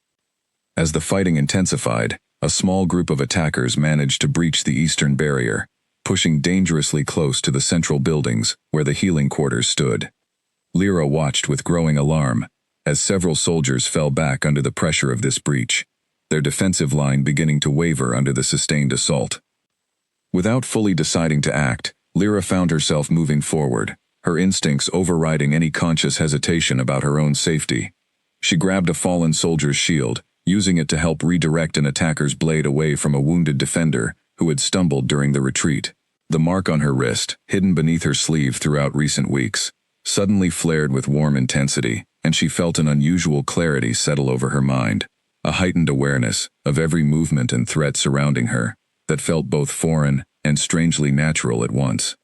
As the fighting intensified, a small group of attackers managed to breach the eastern barrier, pushing dangerously close to the central buildings where the healing quarters stood. Lyra watched with growing alarm as several soldiers fell back under the pressure of this breach, their defensive line beginning to waver under the sustained assault. Without fully deciding to act, Lyra found herself moving forward, her instincts overriding any conscious hesitation about her own safety. She grabbed a fallen soldier's shield, using it to help redirect an attacker's blade away from a wounded defender who had stumbled during the retreat. The mark on her wrist, hidden beneath her sleeve throughout recent weeks, suddenly flared with warm intensity, and she felt an unusual clarity settle over her mind, a heightened awareness of every movement and threat surrounding her that felt both foreign and strangely natural at once.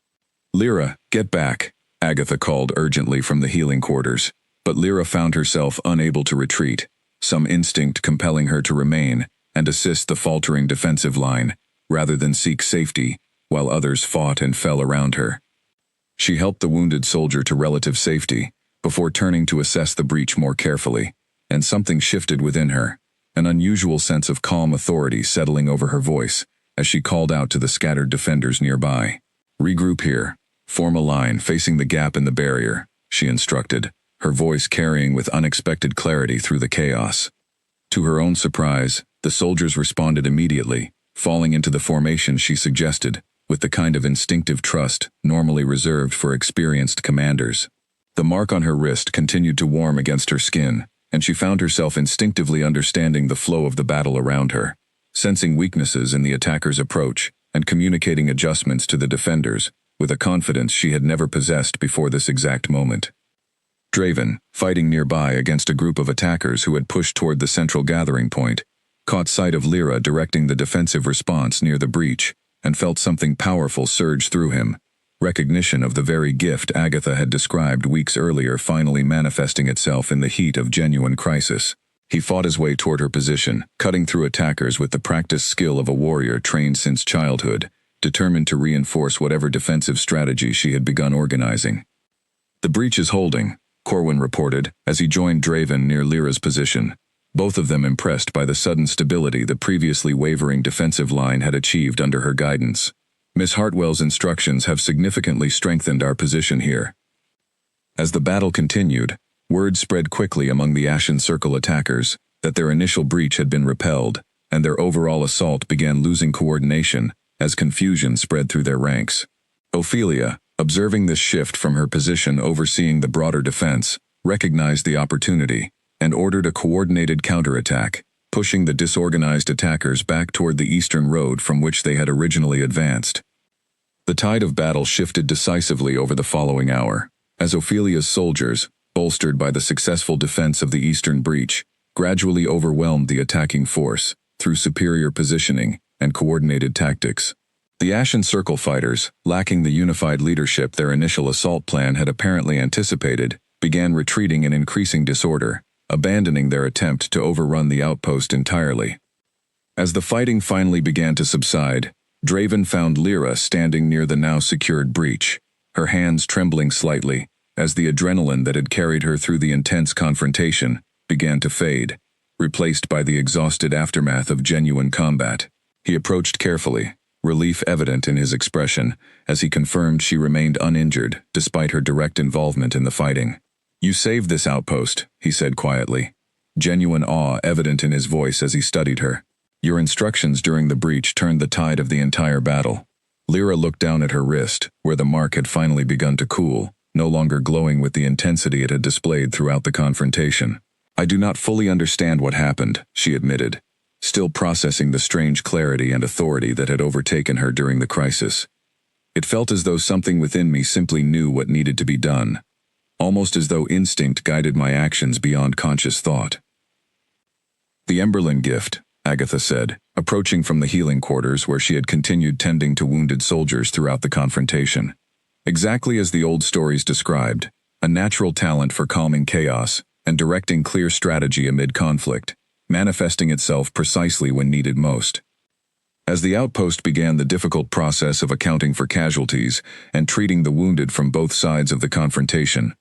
"Lyra, get back," Agatha called urgently from the healing quarters, but Lyra found herself unable to retreat, some instinct compelling her to remain and assist the faltering defensive line, rather than seek safety, while others fought and fell around her. She helped the wounded soldier to relative safety, before turning to assess the breach more carefully, and something shifted within her, an unusual sense of calm authority settling over her voice, as she called out to the scattered defenders nearby. "Regroup here. Form a line facing the gap in the barrier," she instructed, her voice carrying with unexpected clarity through the chaos. To her own surprise, the soldiers responded immediately, falling into the formation she suggested, with the kind of instinctive trust normally reserved for experienced commanders. The mark on her wrist continued to warm against her skin, and she found herself instinctively understanding the flow of the battle around her, sensing weaknesses in the attacker's approach, and communicating adjustments to the defenders, with a confidence she had never possessed before this exact moment. Draven, fighting nearby against a group of attackers who had pushed toward the central gathering point, caught sight of Lyra directing the defensive response near the breach, and felt something powerful surge through him, recognition of the very gift Agatha had described weeks earlier finally manifesting itself in the heat of genuine crisis. He fought his way toward her position, cutting through attackers with the practiced skill of a warrior trained since childhood, determined to reinforce whatever defensive strategy she had begun organizing. "The breach is holding," Corwin reported, as he joined Draven near Lyra's position, both of them impressed by the sudden stability the previously wavering defensive line had achieved under her guidance. "Miss Hartwell's instructions have significantly strengthened our position here." As the battle continued, word spread quickly among the Ashen Circle attackers that their initial breach had been repelled, and their overall assault began losing coordination as confusion spread through their ranks. Ophelia, observing this shift from her position overseeing the broader defense, recognized the opportunity and ordered a coordinated counterattack, pushing the disorganized attackers back toward the eastern road from which they had originally advanced. The tide of battle shifted decisively over the following hour, as Ophelia's soldiers, bolstered by the successful defense of the eastern breach, gradually overwhelmed the attacking force through superior positioning and coordinated tactics. The Ashen Circle fighters, lacking the unified leadership their initial assault plan had apparently anticipated, began retreating in increasing disorder, abandoning their attempt to overrun the outpost entirely. As the fighting finally began to subside, Draven found Lyra standing near the now secured breach, her hands trembling slightly, as the adrenaline that had carried her through the intense confrontation began to fade, replaced by the exhausted aftermath of genuine combat. He approached carefully, relief evident in his expression, as he confirmed she remained uninjured despite her direct involvement in the fighting. "You saved this outpost," he said quietly, genuine awe evident in his voice as he studied her. "Your instructions during the breach turned the tide of the entire battle." Lyra looked down at her wrist, where the mark had finally begun to cool, no longer glowing with the intensity it had displayed throughout the confrontation. "I do not fully understand what happened," she admitted, still processing the strange clarity and authority that had overtaken her during the crisis. It felt as though something within me simply knew what needed to be done, almost as though instinct guided my actions beyond conscious thought. "The Emberlin gift," Agatha said, approaching from the healing quarters where she had continued tending to wounded soldiers throughout the confrontation. Exactly as the old stories described, a natural talent for calming chaos and directing clear strategy amid conflict, manifesting itself precisely when needed most. As the outpost began the difficult process of accounting for casualties and treating the wounded from both sides of the confrontation,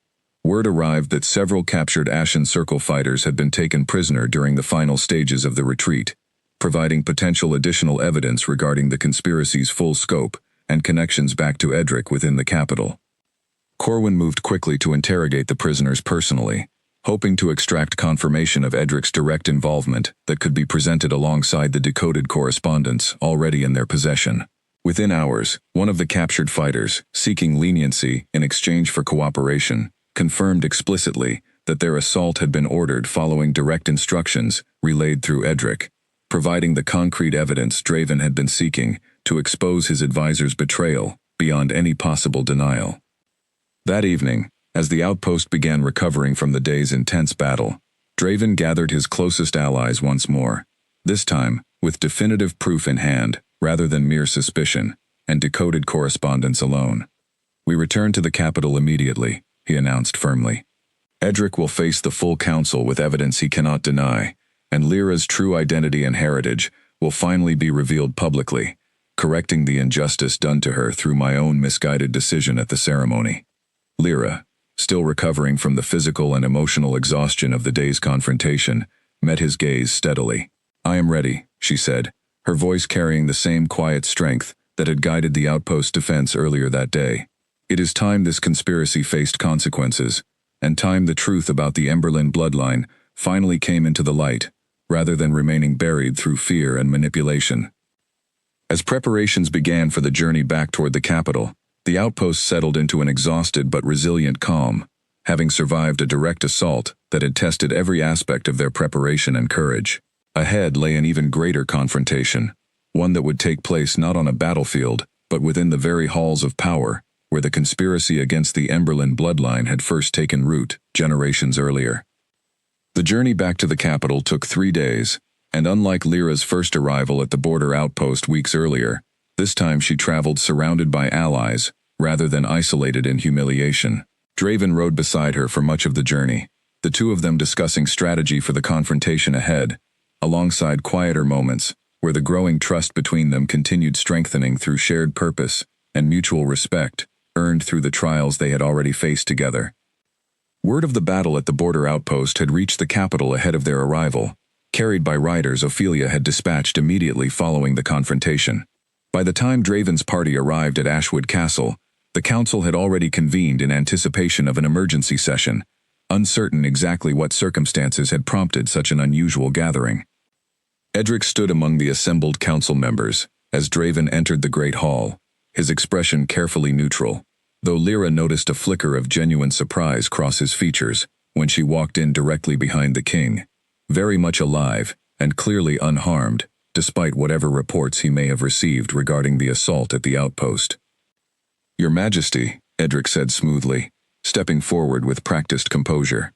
word arrived that several captured Ashen Circle fighters had been taken prisoner during the final stages of the retreat, providing potential additional evidence regarding the conspiracy's full scope and connections back to Edric within the capital. Corwin moved quickly to interrogate the prisoners personally, hoping to extract confirmation of Edric's direct involvement that could be presented alongside the decoded correspondence already in their possession. Within hours, one of the captured fighters, seeking leniency in exchange for cooperation, confirmed explicitly that their assault had been ordered following direct instructions relayed through Edric, providing the concrete evidence Draven had been seeking to expose his advisor's betrayal beyond any possible denial. That evening, as the outpost began recovering from the day's intense battle, Draven gathered his closest allies once more, this time with definitive proof in hand rather than mere suspicion and decoded correspondence alone. "We return to the capital immediately," he announced firmly. "Edric will face the full council with evidence he cannot deny, and Lyra's true identity and heritage will finally be revealed publicly, correcting the injustice done to her through my own misguided decision at the ceremony." Lyra, still recovering from the physical and emotional exhaustion of the day's confrontation, met his gaze steadily. "I am ready," she said, her voice carrying the same quiet strength that had guided the outpost's defense earlier that day. "It is time this conspiracy faced consequences, and time the truth about the Emberlin bloodline finally came into the light, rather than remaining buried through fear and manipulation." As preparations began for the journey back toward the capital, the outpost settled into an exhausted but resilient calm, having survived a direct assault that had tested every aspect of their preparation and courage. Ahead lay an even greater confrontation, one that would take place not on a battlefield, but within the very halls of power, where the conspiracy against the Emberlin bloodline had first taken root generations earlier. The journey back to the capital took 3 days, and unlike Lyra's first arrival at the border outpost weeks earlier, this time she traveled surrounded by allies, rather than isolated in humiliation. Draven rode beside her for much of the journey, the two of them discussing strategy for the confrontation ahead, alongside quieter moments, where the growing trust between them continued strengthening through shared purpose and mutual respect, earned through the trials they had already faced together. Word of the battle at the border outpost had reached the capital ahead of their arrival, carried by riders Ophelia had dispatched immediately following the confrontation. By the time Draven's party arrived at Ashwood Castle, the council had already convened in anticipation of an emergency session, uncertain exactly what circumstances had prompted such an unusual gathering. Edric stood among the assembled council members as Draven entered the great hall, his expression carefully neutral, though Lyra noticed a flicker of genuine surprise cross his features when she walked in directly behind the king, very much alive and clearly unharmed, despite whatever reports he may have received regarding the assault at the outpost. "Your Majesty," Edric said smoothly, stepping forward with practiced composure.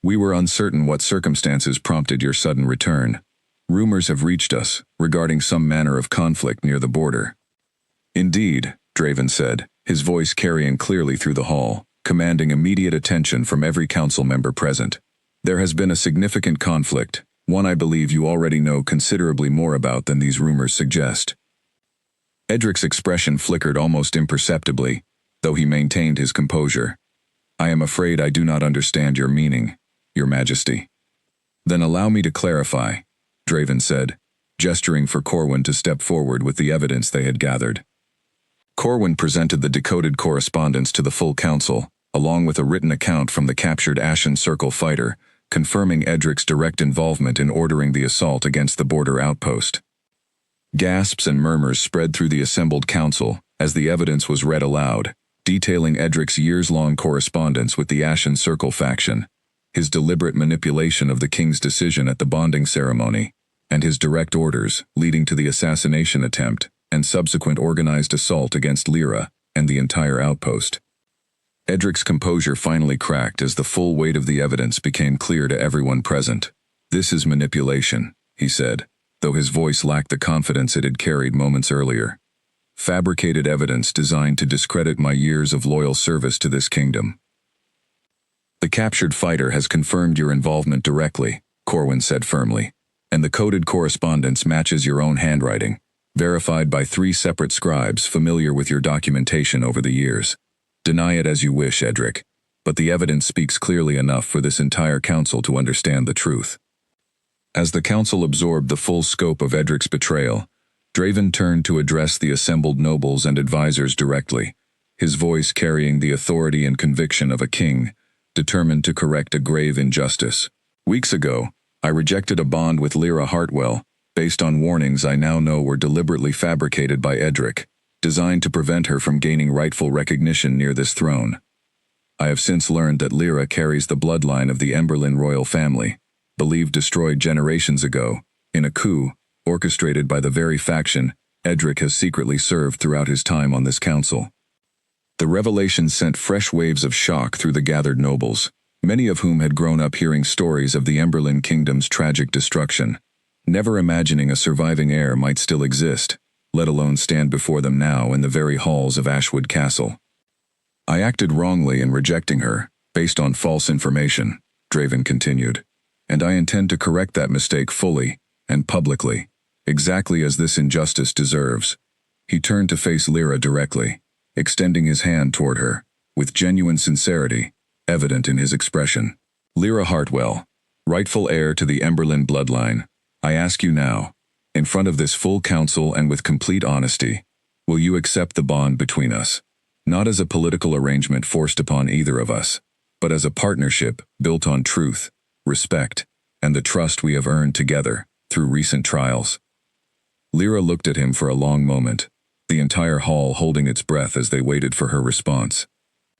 "We were uncertain what circumstances prompted your sudden return. Rumors have reached us regarding some manner of conflict near the border." "Indeed," Draven said, his voice carrying clearly through the hall, commanding immediate attention from every council member present. "There has been a significant conflict, one I believe you already know considerably more about than these rumors suggest." Edric's expression flickered almost imperceptibly, though he maintained his composure. "I am afraid I do not understand your meaning, Your Majesty." "Then allow me to clarify," Draven said, gesturing for Corwin to step forward with the evidence they had gathered. Corwin presented the decoded correspondence to the full council, along with a written account from the captured Ashen Circle fighter, confirming Edric's direct involvement in ordering the assault against the border outpost. Gasps and murmurs spread through the assembled council as the evidence was read aloud, detailing Edric's years-long correspondence with the Ashen Circle faction, his deliberate manipulation of the king's decision at the bonding ceremony, and his direct orders, leading to the assassination attempt and subsequent organized assault against Lyra and the entire outpost. Edric's composure finally cracked as the full weight of the evidence became clear to everyone present. "This is manipulation," he said, though his voice lacked the confidence it had carried moments earlier. "Fabricated evidence designed to discredit my years of loyal service to this kingdom." "The captured fighter has confirmed your involvement directly," Corwin said firmly, "and the coded correspondence matches your own handwriting, verified by 3 separate scribes familiar with your documentation over the years. Deny it as you wish, Edric, but the evidence speaks clearly enough for this entire council to understand the truth." As the council absorbed the full scope of Edric's betrayal, Draven turned to address the assembled nobles and advisors directly, his voice carrying the authority and conviction of a king, determined to correct a grave injustice. "Weeks ago, I rejected a bond with Lyra Hartwell, based on warnings I now know were deliberately fabricated by Edric, designed to prevent her from gaining rightful recognition near this throne. I have since learned that Lyra carries the bloodline of the Emberlyn royal family, believed destroyed generations ago, in a coup orchestrated by the very faction Edric has secretly served throughout his time on this council." The revelation sent fresh waves of shock through the gathered nobles, many of whom had grown up hearing stories of the Emberlyn kingdom's tragic destruction, never imagining a surviving heir might still exist, let alone stand before them now in the very halls of Ashwood Castle. "I acted wrongly in rejecting her, based on false information," Draven continued, "and I intend to correct that mistake fully and publicly, exactly as this injustice deserves." He turned to face Lyra directly, extending his hand toward her, with genuine sincerity evident in his expression. "Lyra Hartwell, rightful heir to the Emberlyn bloodline, I ask you now, in front of this full council and with complete honesty, will you accept the bond between us, not as a political arrangement forced upon either of us, but as a partnership built on truth, respect, and the trust we have earned together through recent trials?" Lyra looked at him for a long moment, the entire hall holding its breath as they waited for her response.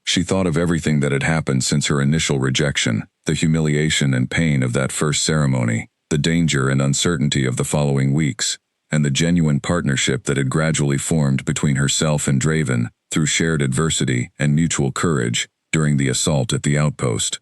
She thought of everything that had happened since her initial rejection, the humiliation and pain of that first ceremony, the danger and uncertainty of the following weeks, and the genuine partnership that had gradually formed between herself and Draven through shared adversity and mutual courage during the assault at the outpost.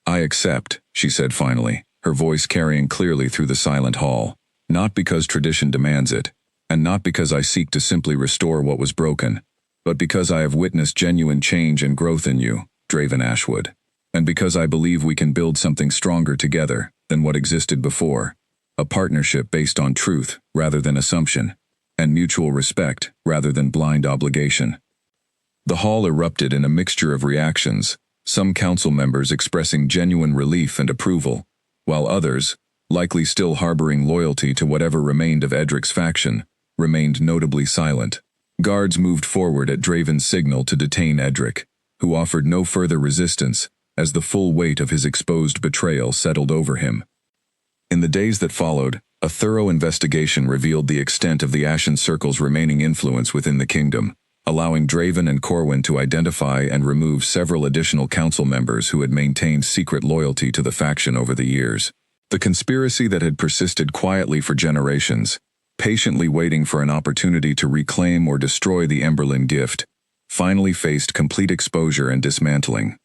"I accept," she said finally, her voice carrying clearly through the silent hall, "not because tradition demands it, and not because I seek to simply restore what was broken, but because I have witnessed genuine change and growth in you, Draven Ashwood, and because I believe we can build something stronger together than what existed before, a partnership based on truth rather than assumption, and mutual respect rather than blind obligation." The hall erupted in a mixture of reactions, some council members expressing genuine relief and approval, while others, likely still harboring loyalty to whatever remained of Edric's faction, remained notably silent. Guards moved forward at Draven's signal to detain Edric, who offered no further resistance as the full weight of his exposed betrayal settled over him. In the days that followed, a thorough investigation revealed the extent of the Ashen Circle's remaining influence within the kingdom, allowing Draven and Corwin to identify and remove several additional council members who had maintained secret loyalty to the faction over the years. The conspiracy that had persisted quietly for generations, patiently waiting for an opportunity to reclaim or destroy the Emberlyn gift, finally faced complete exposure and dismantling.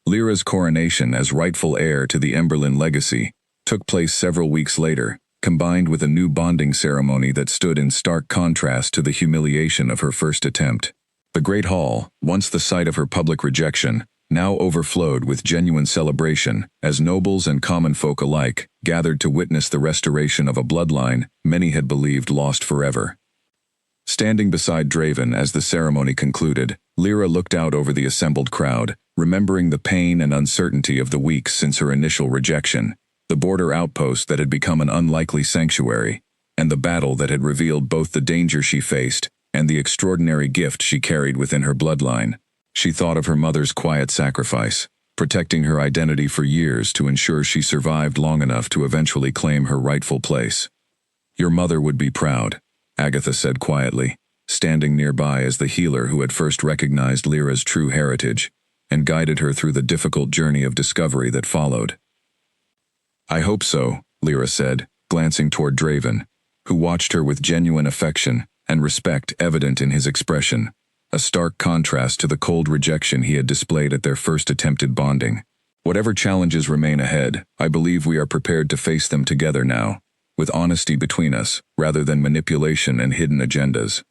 Lyra's coronation as rightful heir to the Emberlyn legacy took place several weeks later, combined with a new bonding ceremony that stood in stark contrast to the humiliation of her first attempt. The Great Hall, once the site of her public rejection, now overflowed with genuine celebration as nobles and common folk alike gathered to witness the restoration of a bloodline many had believed lost forever. Standing beside Draven as the ceremony concluded, Lyra looked out over the assembled crowd, remembering the pain and uncertainty of the weeks since her initial rejection, the border outpost that had become an unlikely sanctuary, and the battle that had revealed both the danger she faced and the extraordinary gift she carried within her bloodline. She thought of her mother's quiet sacrifice, protecting her identity for years to ensure she survived long enough to eventually claim her rightful place. "Your mother would be proud," Agatha said quietly, standing nearby as the healer who had first recognized Lyra's true heritage and guided her through the difficult journey of discovery that followed. "I hope so," Lyra said, glancing toward Draven, who watched her with genuine affection and respect evident in his expression, a stark contrast to the cold rejection he had displayed at their first attempted bonding. Whatever challenges remain ahead, I believe we are prepared to face them together now, with honesty between us, rather than manipulation and hidden agendas.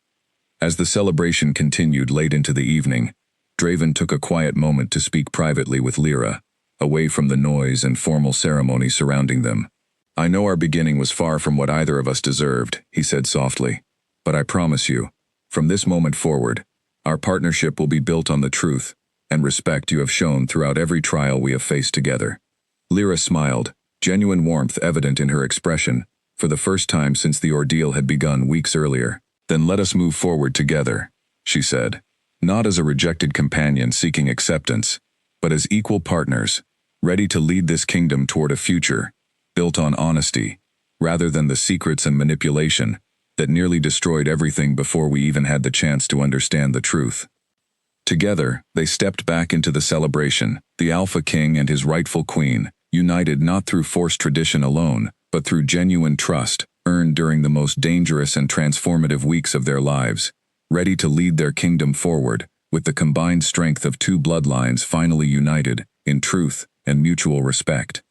As the celebration continued late into the evening, Draven took a quiet moment to speak privately with Lyra, away from the noise and formal ceremony surrounding them. "I know our beginning was far from what either of us deserved," he said softly, "but I promise you, from this moment forward, our partnership will be built on the truth and respect you have shown throughout every trial we have faced together." Lyra smiled, genuine warmth evident in her expression, for the first time since the ordeal had begun weeks earlier. "Then let us move forward together," she said, not as a rejected companion seeking acceptance, but as equal partners, ready to lead this kingdom toward a future built on honesty, rather than the secrets and manipulation that nearly destroyed everything before we even had the chance to understand the truth. Together, they stepped back into the celebration, the Alpha King and his rightful queen, united not through forced tradition alone, but through genuine trust, earned during the most dangerous and transformative weeks of their lives, ready to lead their kingdom forward, with the combined strength of two bloodlines finally united, in truth and mutual respect.